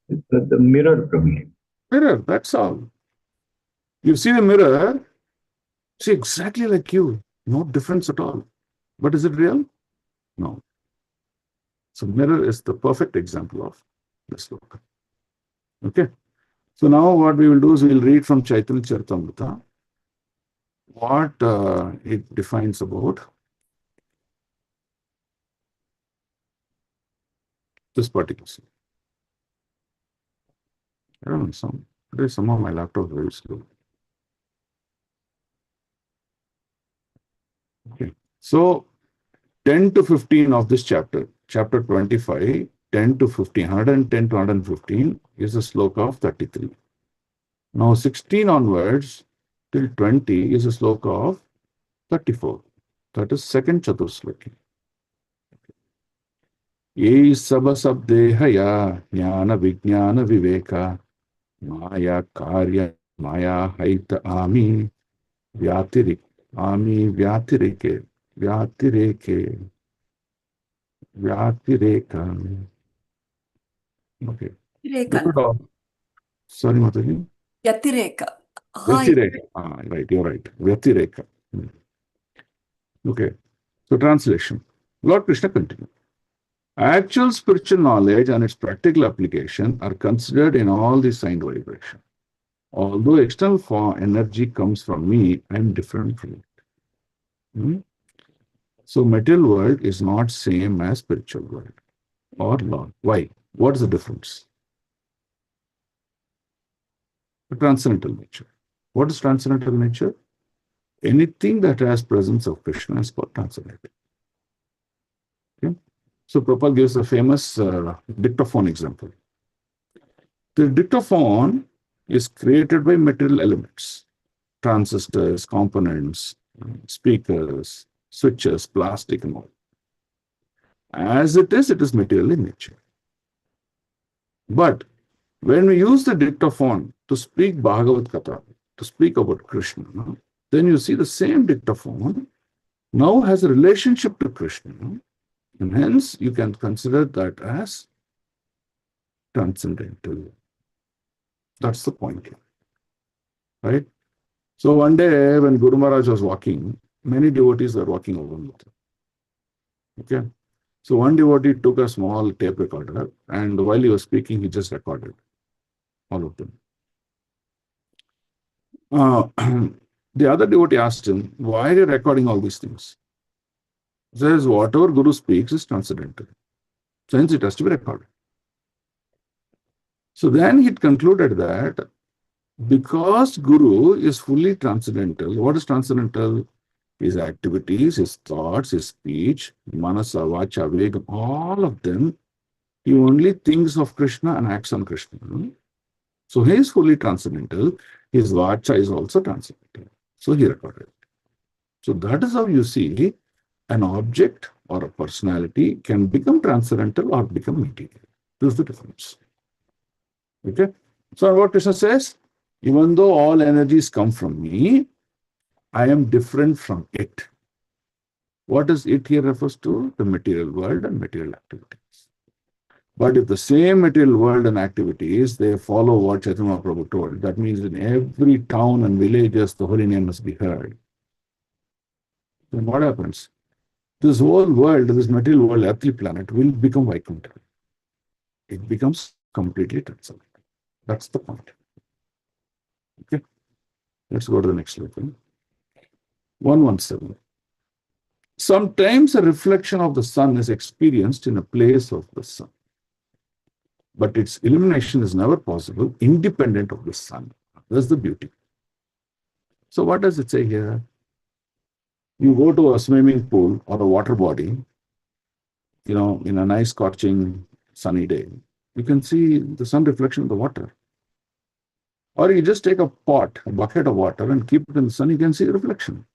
The mirror, Prabhu. Mirror, that's all. You see the mirror, see exactly like you, no difference at all. But is it real? No. So mirror is the perfect example of this sloka. Okay. So now what we will do is we will read from Chaitanya Charitamrita what it defines about this particular scene. I don't know, today somehow my laptop is very slow. Okay. So 10 to 15 of this chapter, chapter 25, 10 to 15, 110 to 115 is a sloka of 33. Now 16 onwards till 20 is a sloka of 34. That is second Chatursloki. Ye saba sabdehaya jnana vijnana viveka maya karya maya haita ami vyatirik ami vyatireke vyatireka. Okay. Yatireka. Sorry, Mataji. Yatireka. Vyatireka. Right, you're right. Vyatireka. Okay. So translation. Lord Krishna continues. Actual spiritual knowledge and its practical application are considered in all the signed vibration. Although external form energy comes from me, I am different from it. So material world is not same as spiritual world or Lord. Why? What is the difference? The transcendental nature. What is transcendental nature? Anything that has presence of Krishna is called transcendental. Okay? So Prabhupada gives a famous dictaphone example. The dictaphone is created by material elements, transistors, components, speakers, switches, plastic and all. As it is material in nature. But when we use the dictaphone to speak Bhagavad Katha, to speak about Krishna, then you see the same dictaphone now has a relationship to Krishna, and hence you can consider that as transcendental. That's the point, right? So one day when Guru Maharaj was walking, many devotees were walking along with him. Okay? So one devotee took a small tape recorder, and while he was speaking, he just recorded all of them. The other devotee asked him, why are you recording all these things? He says, whatever Guru speaks is transcendental. Hence it has to be recorded. So then he concluded that because Guru is fully transcendental, what is transcendental? His activities, his thoughts, his speech, manasa, vacha, vega, all of them, he only thinks of Krishna and acts on Krishna. So he is fully transcendental. His vacha is also transcendental. So he recorded it. So that is how you see an object or a personality can become transcendental or become material. This is the difference. Okay? So what Krishna says, even though all energies come from me, I am different from it. What does it here refers to? The material world and material activities. But if the same material world and activities, they follow what Chaitanya Prabhu told, that means in every town and villages, the holy name must be heard. Then what happens? This whole world, this material world, earthly planet, will become Vaikuntha. It becomes completely transcendental. That's the point. Okay? Let's go to the next slide. 117. Sometimes a reflection of the sun is experienced in a place of the sun, but its illumination is never possible independent of the sun. That's the beauty. So what does it say here? You go to a swimming pool or a water body, in a nice scorching sunny day, you can see the sun reflection of the water. Or you just take a bucket of water and keep it in the sun, you can see the reflection.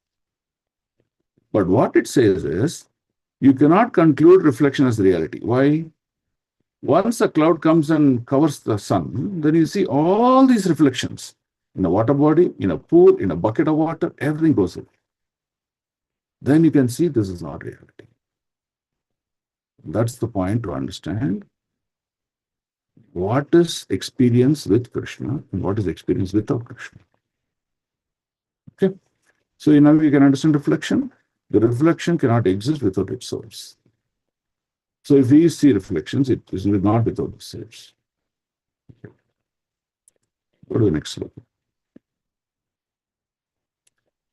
But what it says is, you cannot conclude reflection as reality. Why? Once a cloud comes and covers the sun, then you see all these reflections in a water body, in a pool, in a bucket of water, everything goes away. Then you can see this is not reality. That's the point to understand what is experience with Krishna and what is experience without Krishna. Okay? So now you can understand reflection. The reflection cannot exist without its source. So if we see reflections, it is not without the source. Okay. Go to the next slide.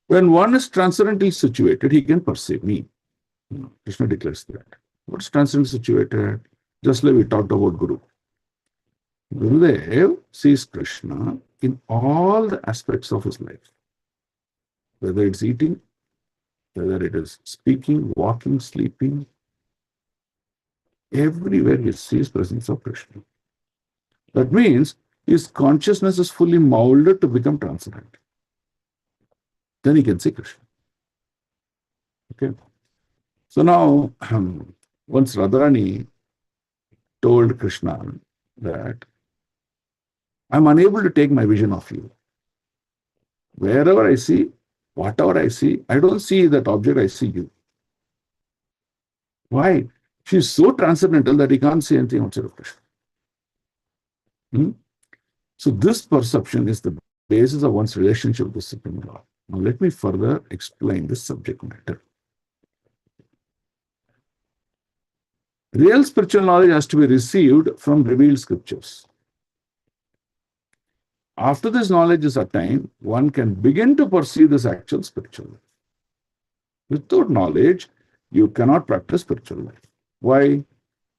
When one is transcendently situated, he can perceive me. Krishna declares that. What is transcendently situated? Just like we talked about Guru. Gurudev sees Krishna in all the aspects of his life, whether it's eating, whether it is speaking, walking, sleeping, everywhere he sees presence of Krishna. That means his consciousness is fully molded to become transcendent. Then he can see Krishna. Okay. So now, once Radharani told Krishna that I'm unable to take my vision of you. Wherever I see, whatever I see, I don't see that object, I see you. Why? She's so transcendental that he can't see anything outside of Krishna. So this perception is the basis of one's relationship with the Supreme Lord. Now let me further explain this subject matter. Real spiritual knowledge has to be received from revealed scriptures. After this knowledge is attained, one can begin to perceive this actual spiritual life. Without knowledge, you cannot practice spiritual life. Why?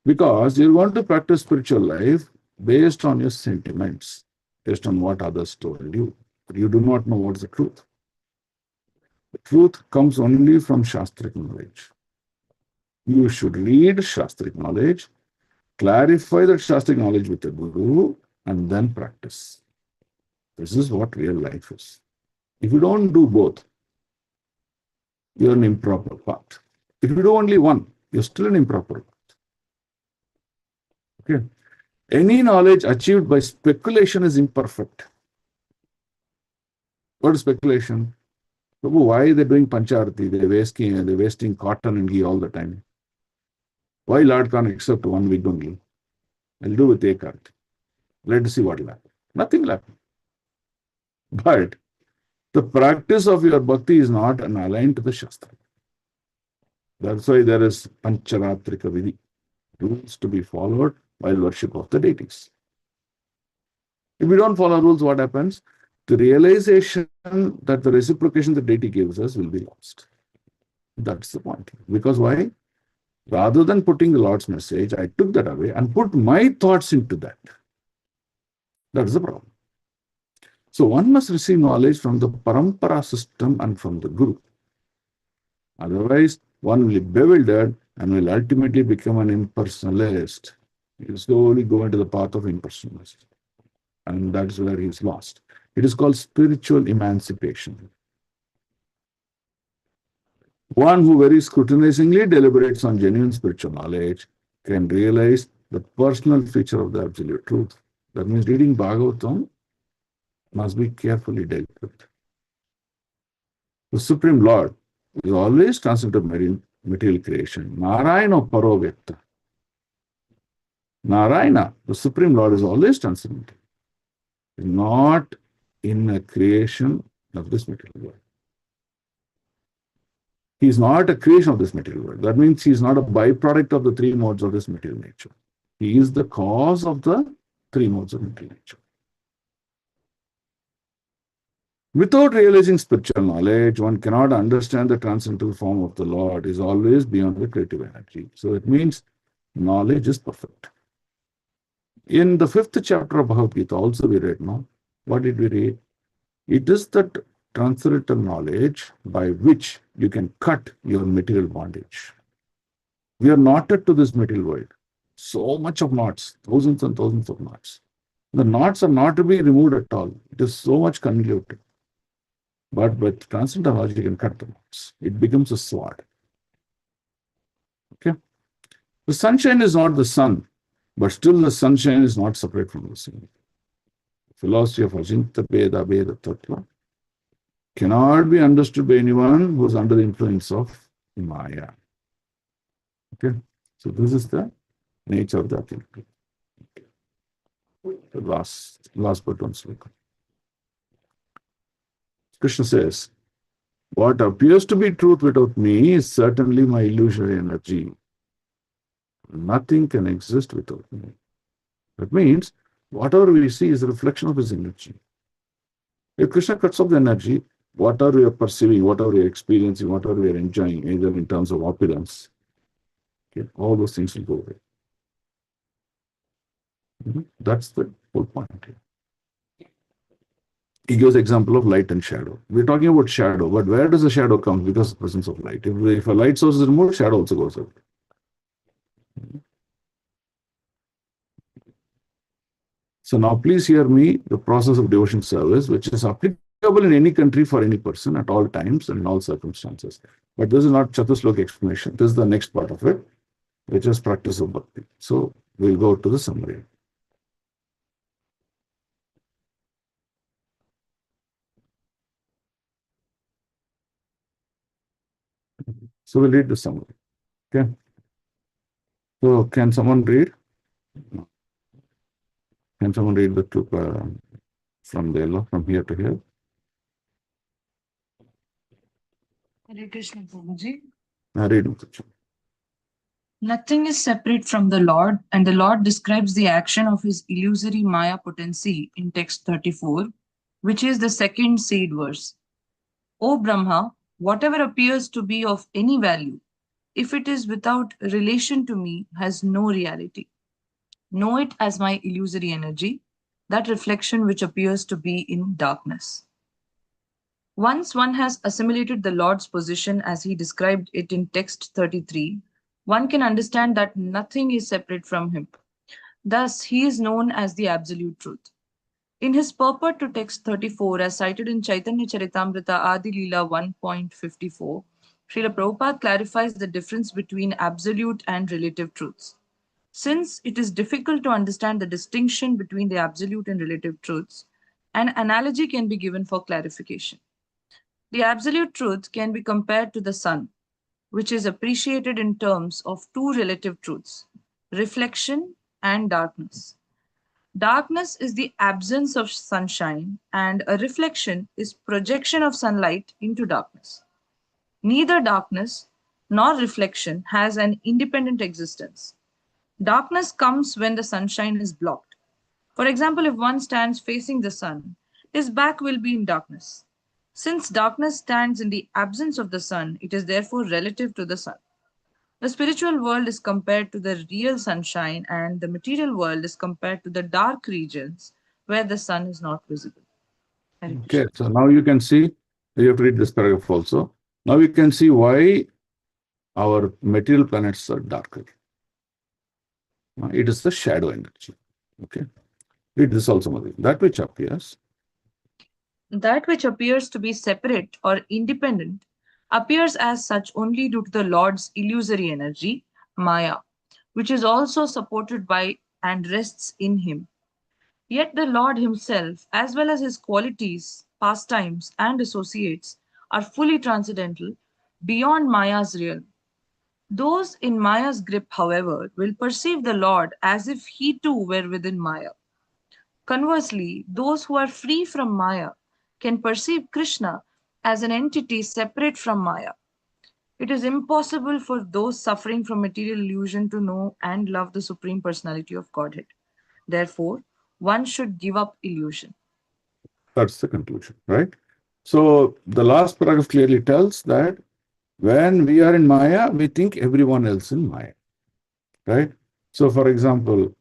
Because you're going to practice spiritual life based on your sentiments, based on what others told you. But you do not know what's the truth. The truth comes only from Shastric knowledge. You should read Shastric knowledge, clarify that Shastric knowledge with the Guru, and then practice. This is what real life is. If you don't do both, you're an improper path. If you do only one, you're still an improper path. Okay. Any knowledge achieved by speculation is imperfect. What is speculation? Prabhu, why are they doing Pancharati? They're wasting cotton and ghee all the time. Why Lord can't accept 1 week only? I'll do with Ekarthi. Let's see what will happen. Nothing will happen. But the practice of your bhakti is not aligned to the Shastra. That's why there is Pancharatrika Vidhi, rules to be followed while worship of the deities. If we don't follow rules, what happens? The realization that the reciprocation the deity gives us will be lost. That's the point. Because why? Rather than putting the Lord's message, I took that away and put my thoughts into that. That's the problem. So one must receive knowledge from the parampara system and from the Guru. Otherwise, one will be bewildered and will ultimately become an impersonalist. He will slowly go into the path of impersonalist. And that's where he is lost. It is called spiritual emancipation. One who very scrutinizingly deliberates on genuine spiritual knowledge can realize the personal feature of the absolute truth. That means reading Bhagavatam must be carefully dealt with. The Supreme Lord is always transcendental material creation. Narayana Parovyakta. Narayana, the Supreme Lord, is always transcendental. Not in a creation of this material world. He is not a creation of this material world. That means he is not a byproduct of the 3 modes of this material nature. He is the cause of the 3 modes of material nature. Without realizing spiritual knowledge, one cannot understand the transcendental form of the Lord. Is always beyond the creative energy. So it means knowledge is perfect. In the 5th chapter of Bhagavad Gita, also we read, no? What did we read? It is that transcendental knowledge by which you can cut your material bondage. We are knotted to this material world. So much of knots, thousands and thousands of knots. The knots are not to be removed at all. It is so much convoluted. But with transcendental knowledge, you can cut the knots. It becomes a sword. Okay? The sunshine is not the sun, but still the sunshine is not separate from the sun. Philosophy of Ajinta Beda Beda Tattva cannot be understood by anyone who is under the influence of Maya. Okay? So this is the nature of the activity. The last but one sloka. Krishna says, what appears to be truth without me is certainly my illusory energy. Nothing can exist without me. That means whatever we see is a reflection of his energy. If Krishna cuts off the energy, whatever we are perceiving, whatever we are experiencing, whatever we are enjoying, either in terms of opulence, okay, all those things will go away. That's the whole point here. He gives example of light and shadow. We're talking about shadow, but where does the shadow come? Because of the presence of light. If a light source is removed, shadow also goes out. So now please hear me, the process of devotion service, which is applicable in any country for any person at all times and in all circumstances. But this is not Chatusloka explanation. This is the next part of it, which is practice of bhakti. So we'll go to the summary. So we'll read the summary. Okay. So can someone read? Can someone read the two from there, from here to here? Hare Krishna Prabhuji. Read it. Nothing is separate from the Lord, and the Lord describes the action of his illusory Maya potency in text 34, which is the second seed verse. O Brahma, whatever appears to be of any value, if it is without relation to me, has no reality. Know it as my illusory energy, that reflection which appears to be in darkness. Once one has assimilated the Lord's position as he described it in text 33, one can understand that nothing is separate from him. Thus, he is known as the Absolute Truth. In his purport to text 34, as cited in Chaitanya Charitamrita Adi Leela 1.54, Srila Prabhupada clarifies the difference between absolute and relative truths. Since it is difficult to understand the distinction between the absolute and relative truths, an analogy can be given for clarification. The absolute truth can be compared to the sun, which is appreciated in terms of two relative truths, reflection and darkness. Darkness is the absence of sunshine, and a reflection is projection of sunlight into darkness. Neither darkness nor reflection has an independent existence. Darkness comes when the sunshine is blocked. For example, if one stands facing the sun, his back will be in darkness. Since darkness stands in the absence of the sun, it is therefore relative to the sun. The spiritual world is compared to the real sunshine, and the material world is compared to the dark regions where the sun is not visible. Okay, so now you can see, you have to read this paragraph also. Now you can see why our material planets are darker. It is the shadow energy. Okay, read this also, Madhu. That which appears. That which appears to be separate or independent appears as such only due to the Lord's illusory energy, Maya, which is also supported by and rests in him. Yet the Lord himself, as well as his qualities, pastimes, and associates, are fully transcendental, beyond Maya's realm. Those in Maya's grip, however, will perceive the Lord as if he too were within Maya. Conversely, those who are free from Maya can perceive Krishna as an entity separate from Maya. It is impossible for those suffering from material illusion to know and love the Supreme Personality of Godhead. Therefore, one should give up illusion. That's the conclusion, right? So the last paragraph clearly tells that when we are in Maya, we think everyone else in Maya, right? So for example,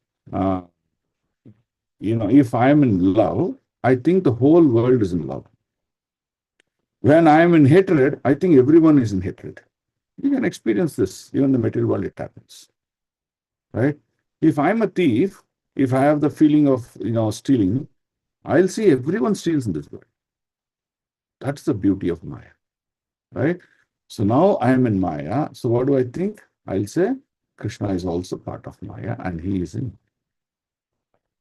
if I'm in love, I think the whole world is in love. When I'm in hatred, I think everyone is in hatred. You can experience this, even in the material world, it happens, right? If I'm a thief, if I have the feeling of, stealing, I'll see everyone steals in this world. That's the beauty of Maya, right? So now I am in Maya. So what do I think? I'll say Krishna is also part of Maya and he is in.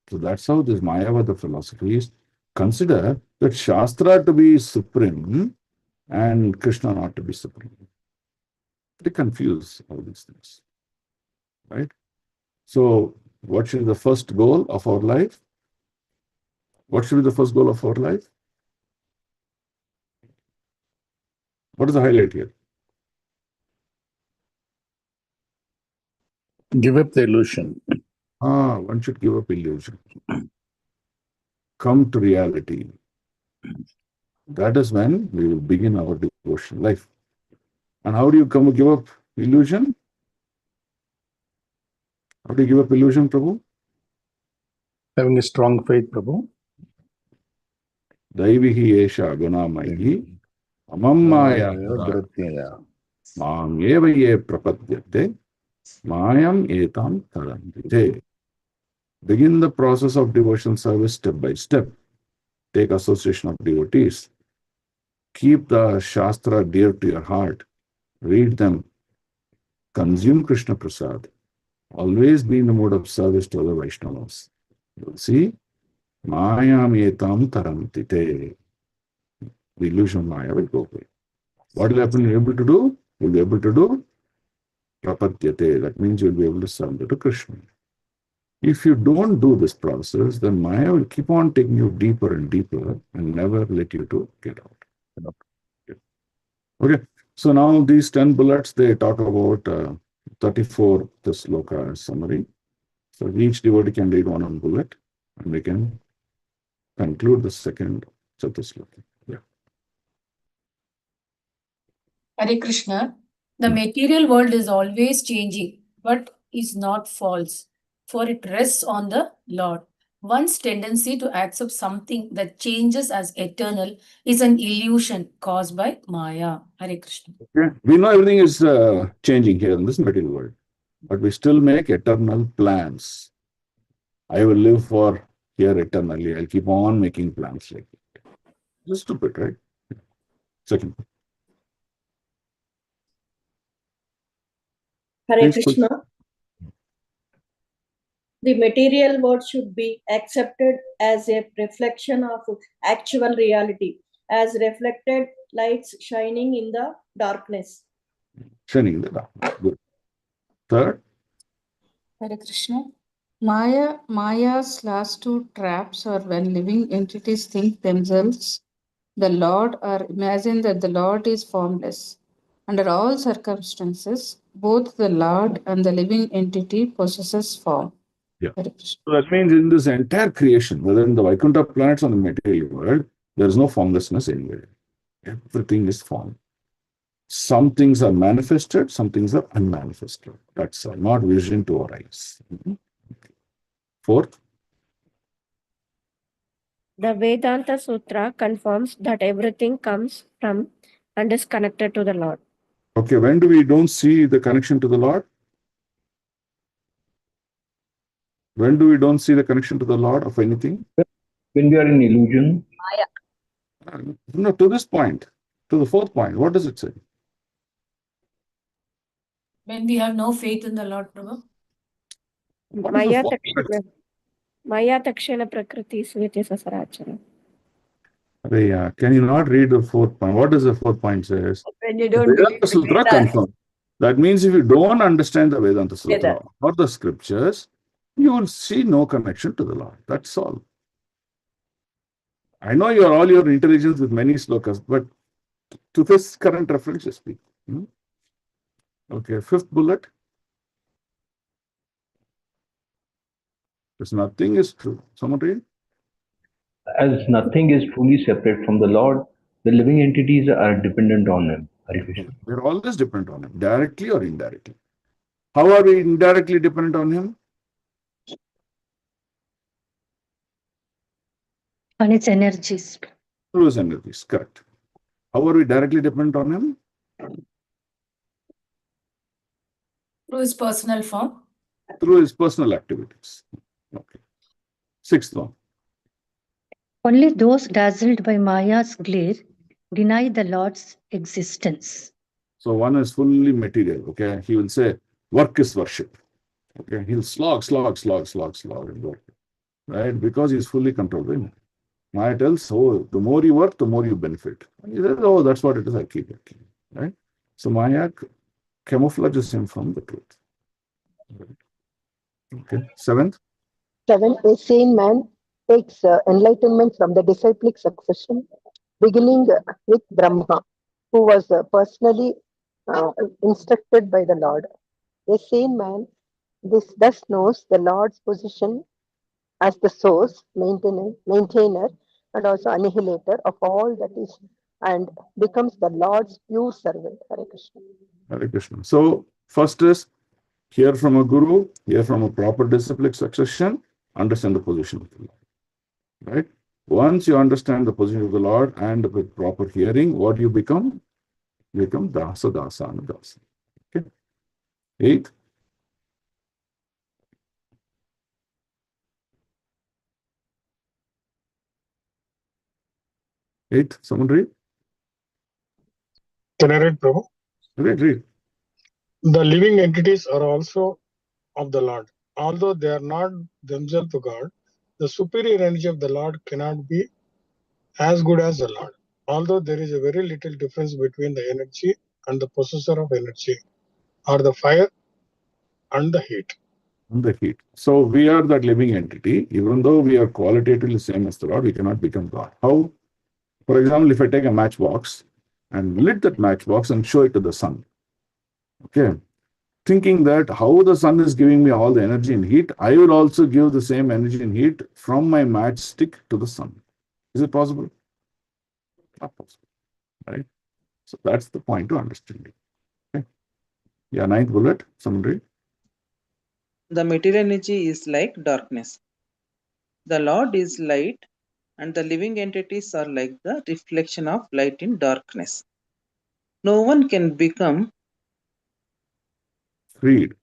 So that's how this Mayavada philosophy is. Consider that Shastra to be supreme and Krishna not to be supreme. They confuse all these things, right? So what should be the first goal of our life? What should be the first goal of our life? What is the highlight here? Give up the illusion. One should give up illusion. Come to reality. That is when we will begin our devotion life. And how do you give up illusion? How do you give up illusion, Prabhu? Having a strong faith, Prabhu. Daivihi esha gunamayi amammaya Dharatyaya. mam eva ye prapadyate mayam etam tarandite. Begin the process of devotional service step by step. Take association of devotees. Keep the Shastra dear to your heart. Read them. Consume Krishna Prasad. Always be in the mode of service to other Vaishnavas. You'll see, Mayam etam tarantite. The illusion of Maya will go away. What will happen? You'll be able to do? You'll be able to do prapadyate. That means you'll be able to surrender to Krishna. If you don't do this process, then Maya will keep on taking you deeper and deeper and never let you to get out. Okay, so now these 10 bullets, they talk about 34, the sloka summary. So each devotee can read one bullet and we can conclude the second Chatusloka. Yeah. Hare Krishna, the material world is always changing, but is not false, for it rests on the Lord. One's tendency to accept something that changes as eternal is an illusion caused by Maya. Hare Krishna. Okay. We know everything is changing here in this material world, but we still make eternal plans. I will live for here eternally. I'll keep on making plans like that. It's stupid, right? Second. Hare Please Krishna. The material world should be accepted as a reflection of actual reality, as reflected lights shining in the darkness. Shining in the darkness. Good. Third. Hare Krishna. Maya's last two traps are when living entities think themselves the Lord or imagine that the Lord is formless. Under all circumstances, both the Lord and the living entity possesses form. Yeah. So that means in this entire creation, whether in the Vaikuntha planets or the material world, there is no formlessness anywhere. Everything is form. Some things are manifested, some things are unmanifested. That's not vision to our eyes. Fourth. The Vedanta Sutra confirms that everything comes from and is connected to the Lord. Okay, when do we don't see the connection to the Lord? When do we don't see the connection to the Lord of anything? When we are in illusion. No, to this point, to the fourth point, what does it say? When we have no faith in the Lord, Prabhu. Maya Takshana Prakriti Sviti Sasarachara. Can you not read the fourth point? What does the fourth point say? When you don't Vedanta Sutra confirms. That means if you don't understand the Vedanta Sutra or the scriptures, you will see no connection to the Lord. That's all. I know you're all your intelligence with many slokas, but to this current reference, just speak. Okay, fifth bullet. Because nothing is true. Someone read? As nothing is fully separate from the Lord, the living entities are dependent on Him. Hare Krishna. We're always dependent on Him, directly or indirectly. How are we indirectly dependent on Him? On its energies. Through His energies, correct. How are we directly dependent on Him? Through his personal form. Through His personal activities. Okay. Sixth one. Only those dazzled by Maya's glare deny the Lord's existence. So one is fully material, okay? He will say, work is worship. Okay, he'll slog and work. Right? Because he's fully controlled by Maya. Maya tells, oh, the more you work, the more you benefit. And he says, oh, that's what it is, I keep working. Right? So Maya camouflages him from the truth. Okay. Seventh. 7. A sane man takes enlightenment from the disciplic succession, beginning with Brahma, who was personally instructed by the Lord. A sane man thus knows the Lord's position as the source, maintainer, and also annihilator of all that is, and becomes the Lord's pure servant. Hare Krishna. Hare Krishna. So first is hear from a guru, hear from a proper disciplic succession, understand the position of the Lord. Right? Once you understand the position of the Lord and with proper hearing, what do you become? You become Dasa, Dasa, and Dasa. Okay. 8th. Someone read? Can I read, Prabhu? Read. The living entities are also of the Lord. Although they are not themselves to God, the superior energy of the Lord cannot be as good as the Lord. Although there is a very little difference between the energy and the possessor of energy, or the fire and the heat. And the heat. So we are that living entity. Even though we are qualitatively same as the Lord, we cannot become God. How? For example, if I take a matchbox and lit that matchbox and show it to the sun, okay, thinking that how the sun is giving me all the energy and heat, I will also give the same energy and heat from my matchstick to the sun. Is it possible? Not possible, right? So that's the point to understanding. Okay. Yeah, 9th bullet, summary. The material energy is like darkness. The Lord is light, and the living entities are like the reflection of light in darkness. No one can become freed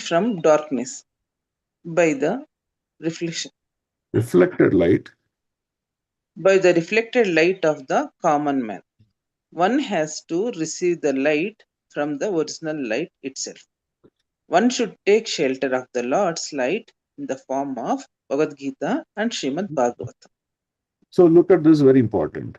from darkness by the reflection. Reflected light. By the reflected light of the common man. One has to receive the light from the original light itself. One should take shelter of the Lord's light in the form of Bhagavad Gita and Srimad Bhagavatam. So look at this, very important.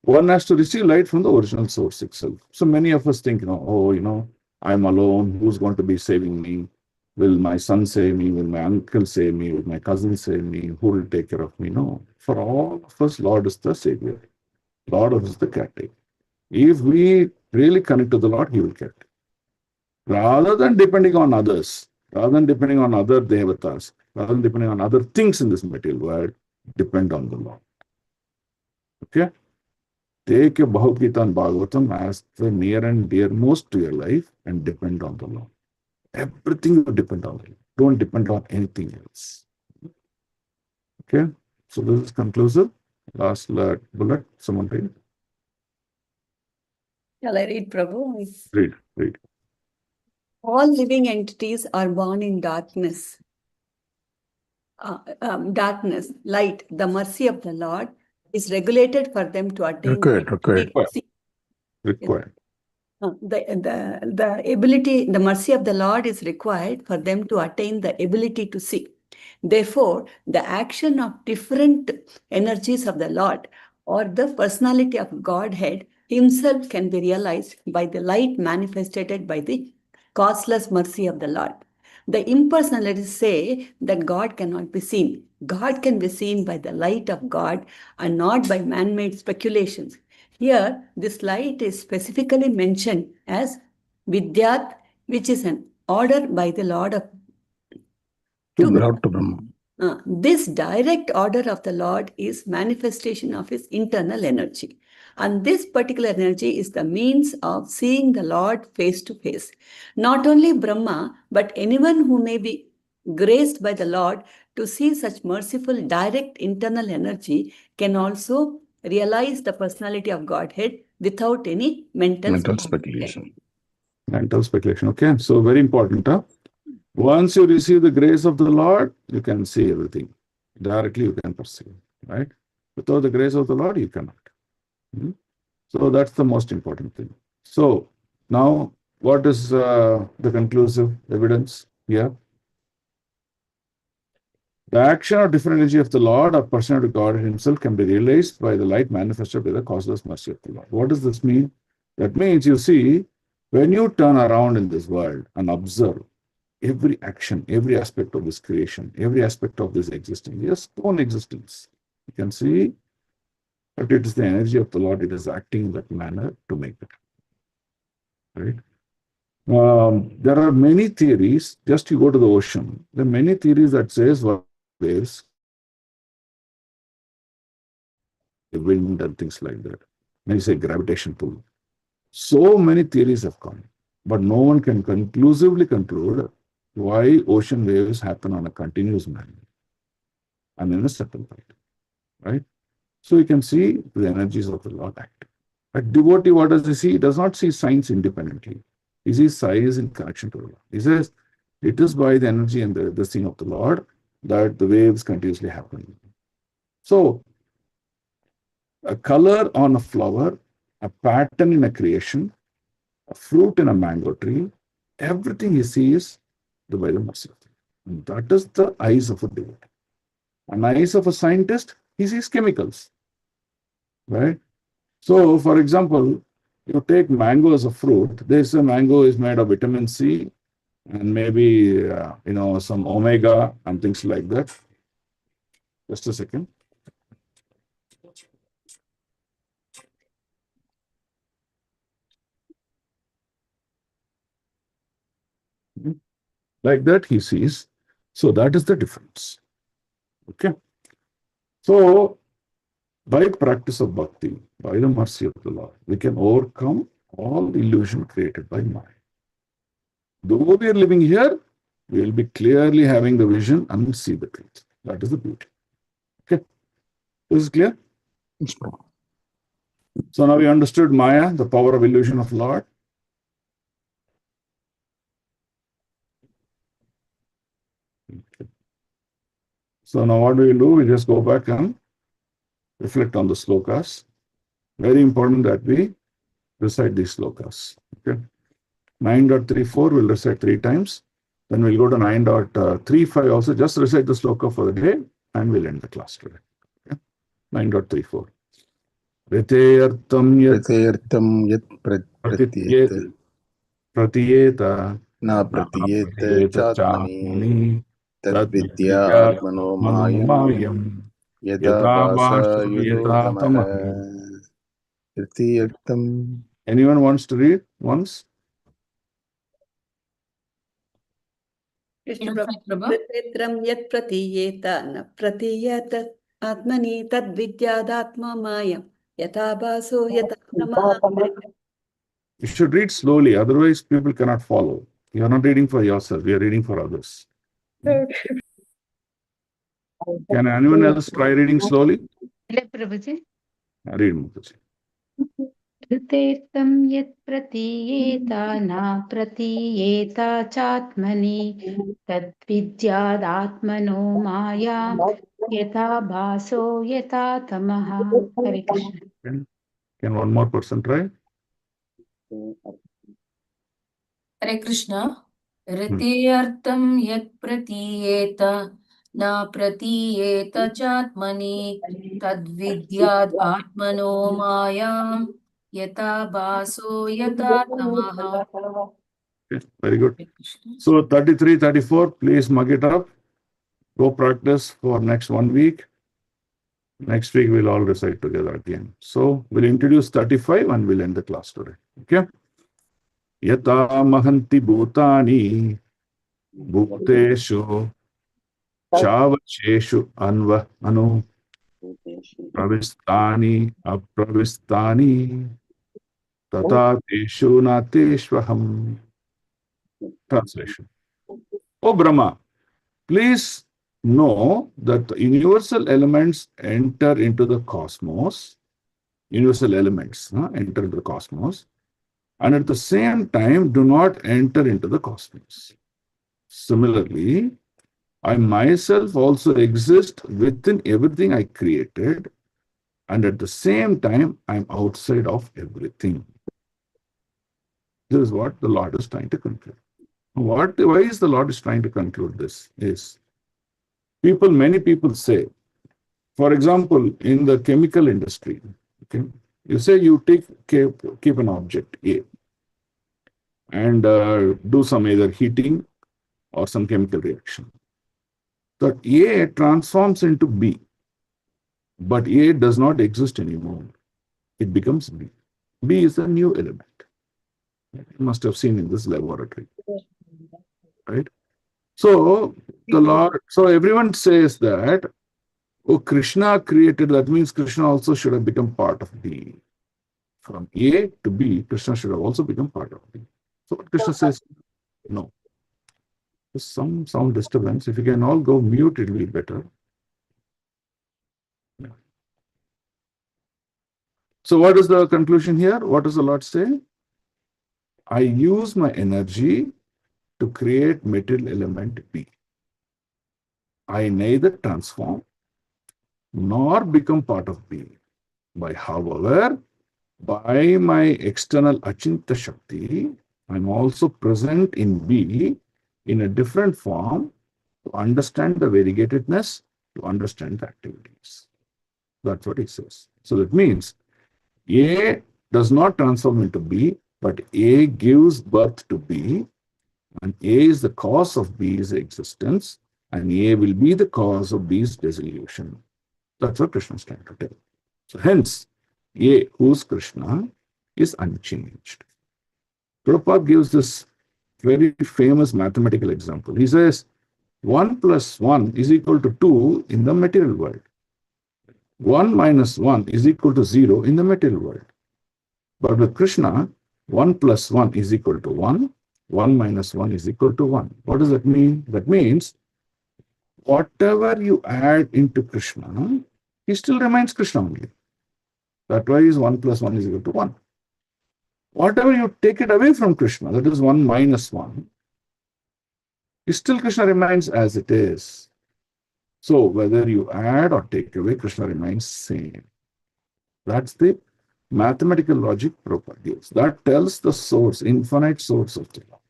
One has to receive light from the original source itself. So many of us think, I'm alone. Who's going to be saving me? Will my son save me? Will my uncle save me? Will my cousin save me? Who will take care of me? No. For all of us, Lord is the Savior. Lord is the caretaker. If we really connect to the Lord, He will care. Rather than depending on others, rather than depending on other devatas, rather than depending on other things in this material world, depend on the Lord. Okay? Take your Bhagavad Gita and Bhagavatam as the near and dearmost to your life and depend on the Lord. Everything you depend on Him. Don't depend on anything else. Okay? So this is conclusive. Last bullet, someone read. Shall I read, Prabhu? Read. All living entities are born in darkness. Darkness, light, the mercy of the Lord is regulated for them to attain Required. The ability, the mercy of the Lord is required for them to attain the ability to see. Therefore, the action of different energies of the Lord or the personality of Godhead Himself can be realized by the light manifested by the causeless mercy of the Lord. The impersonalists say that God cannot be seen. God can be seen by the light of God and not by man-made speculations. Here, this light is specifically mentioned as Vidyat, which is an order by the Lord to Brahma. This direct order of the Lord is manifestation of His internal energy. And this particular energy is the means of seeing the Lord face to face. Not only Brahma, but anyone who may be graced by the Lord to see such merciful direct internal energy can also realize the personality of Godhead without any mental speculation. Mental speculation. Okay. So very important. Once you receive the grace of the Lord, you can see everything. Directly you can perceive. Right? Without the grace of the Lord, you cannot. So that's the most important thing. So now, what is the conclusive evidence here? The action or different energy of the Lord or person of God Himself can be realized by the light manifested by the causeless mercy of the Lord. What does this mean? That means, you see, when you turn around in this world and observe every action, every aspect of this creation, every aspect of this existence, just own existence, you can see that it is the energy of the Lord, it is acting in that manner to make it. Right? There are many theories, just you go to the ocean, there are many theories that says waves, the wind and things like that. When you say gravitation pull. So many theories have come, but no one can conclusively conclude why ocean waves happen on a continuous manner and in a subtle light, right? So you can see the energies of the Lord acting. A devotee, what does he see? He does not see signs independently. He sees signs in connection to the Lord. He says, it is by the energy and the thing of the Lord that the waves continuously happen. So, a color on a flower, a pattern in a creation, a fruit in a mango tree, everything he sees by the mercy of God. That is the eyes of a devotee. And eyes of a scientist, he sees chemicals, right? So, for example, you take mango as a fruit. There's a mango is made of vitamin C and maybe some omega and things like that. Just a second. Like that he sees. So that is the difference. Okay. So by practice of bhakti, by the mercy of the Lord, we can overcome all the illusion created by Maya. Though we are living here, we will be clearly having the vision and see the truth. That is the beauty. Okay. This is clear? So now we understood Maya, the power of illusion of Lord. Okay. So now what we will do? We just go back and reflect on the slokas. Very important that we recite these slokas. Okay. 9.34 we'll recite 3 times. Then we'll go to 9.35 also. Just recite the sloka for the day and we'll end the class today. Okay. 9.34. Riteartam yat pratiyeta na pratiyeta chatmani tadvidya atmano mayam yada basa yudodamaha. Anyone wants to read once? Kshetram yat pratiyeta na pratiyeta atmani tad vidyadatma mayam yata baso yata namaha. You should read slowly, otherwise people cannot follow. You are not reading for yourself, you are reading for others. Can anyone else try reading slowly? Prabhuji. Read, Mukherjee. ऋतेर्तं यत् प्रतीयेता न प्रतीयेता चात्मनि तद्विद्यादात्मनो मायां यथा भासो यथा तमः. Hare Krishna. Can one more person try? Hare Krishna. ऋतेऽर्थं यत् प्रतीयेत न प्रतीयेत चात्मनि तद्विद्याद् आत्मनो मायां यथा भासो यथा तमः. Okay, very good. So 33, 34, please mug it up. Go practice for next 1 week. Next week we'll all recite together again. So we'll introduce 35 and we'll end the class today. Okay? Yata mahanti bhutani bhuteshu chavacheshu anva anu pravistani apravistani tata teshu nateshvaham. Translation. O Brahma, please know that the universal elements enter into the cosmos, universal elements enter into the cosmos, and at the same time do not enter into the cosmos. Similarly, I myself also exist within everything I created, and at the same time, I'm outside of everything. This is what the Lord is trying to conclude. Why is the Lord is trying to conclude this? Is many people say, for example, in the chemical industry, okay, you say you keep an object A and do some either heating or some chemical reaction. That A transforms into B, but A does not exist anymore. It becomes B. B is a new element. You must have seen in this laboratory, right? So the Lord, so everyone says that, oh, Krishna created, that means Krishna also should have become part of B. From A to B, Krishna should have also become part of B. So Krishna says, no. There's some sound disturbance. If you can all go mute, it will be better. So what is the conclusion here? What does the Lord say? I use my energy to create material element B. I neither transform nor become part of B. However, by my external Achinta Shakti, I'm also present in B in a different form to understand the variegatedness, to understand the activities. That's what he says. So that means A does not transform into B, but A gives birth to B, and A is the cause of B's existence, and A will be the cause of B's dissolution. That's what Krishna is trying to tell. So hence, A, who's Krishna, is unchanged. Prabhupada gives this very famous mathematical example. He says, 1 plus 1 is equal to 2 in the material world. 1 minus 1 is equal to 0 in the material world. But with Krishna, 1 plus 1 is equal to 1. 1 minus 1 is equal to 1. What does that mean? That means whatever you add into Krishna, he still remains Krishna only. That why is 1 plus 1 is equal to 1. Whatever you take it away from Krishna, that is 1 minus 1, still Krishna remains as it is. So whether you add or take away, Krishna remains same. That's the mathematical logic Prabhupada gives. That tells the source, infinite source of the law.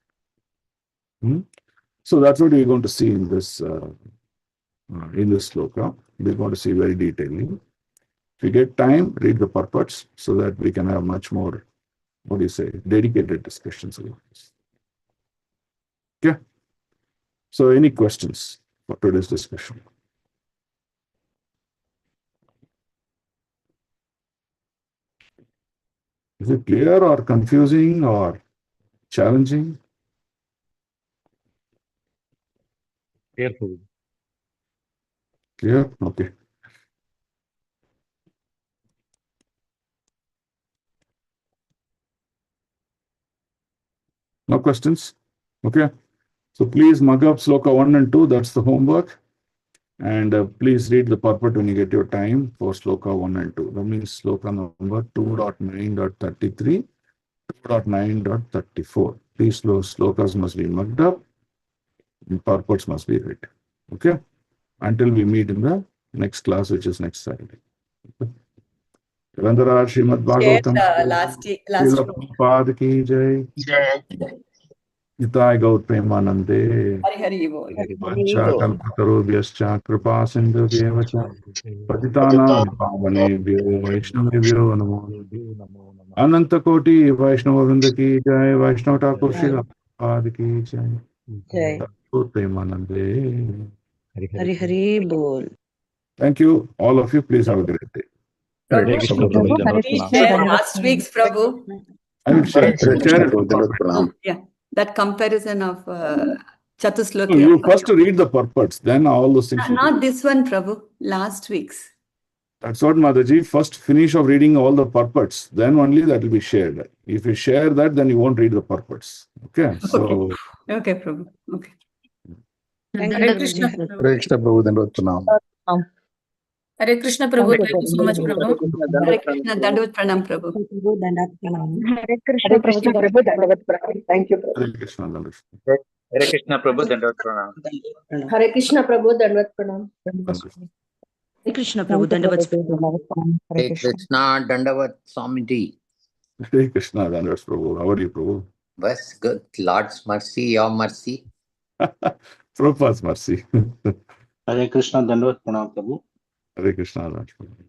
So that's what we're going to see in this sloka. We're going to see very detailing. If you get time, read the purports so that we can have much more, dedicated discussions about this. Okay. So any questions for today's discussion? Is it clear or confusing or challenging? Careful. Clear? Okay. No questions? Okay. So please mug up sloka 1 and 2. That's the homework. And please read the purport when you get your time for sloka 1 and 2. That means sloka number 2.9.33, 2.9.34. These slokas must be mugged up and purports must be read. Okay? Until we meet in the next class, which is next Saturday. Vandara Srimad Bhagavatham Canto Prabhupada ki jai. Nitai Gaur Premanande. Hari Hari Bol. Vancha Kalpatarubhyascha Kripa Sindhubhyevacha Patitanam Pavanebhyo Vaishnavebhyo Namo Ananta Koti Vaishnava Vrinda ki jai. Vaishnava Thakur Srila Prabhupada ki jai. Gaur Premanande. Hari Hari Bol. Thank you, all of you. Please have a great day. Prabhu, Hare please Krishna, share Dandavat last week's Prabhu. I will share No, yeah, that comparison of Chatusloki. You first read the purports, then all those things. Not this one, Prabhu. Last week's. That's what, Mataji. First finish of reading all the purports, then only that will be shared. If you share that, then you won't read the purports. Okay. So. Okay, Prabhu. Okay. Thank you, Hare Prabhuji. Krishna. Hare Krishna Prabhu, Dandavat Pranam. Hare Krishna Prabhu. Thank you so much, Prabhu. Hare Krishna, Dandavat Pranam, Prabhu. Hare Krishna Prabhu, Dandavat Pranam. Thank you, Prabhu. Hare Krishna, Hare Hare Krishna Prabhu, Dandavat Pranam. Hare Krishna Prabhu, Dandavat Pranam. Hare Krishna Prabhu, Dandavat Pranam. Hare Krishna, Dandavat Swamiji. Hare Krishna, Dandavat Prabhu. How are you, Prabhu? Bas good. Lord's mercy, your mercy. Prabhupada's mercy. Hare Krishna, Dandavat Pranam, Prabhu. Hare Krishna, Dandavat Prabhu.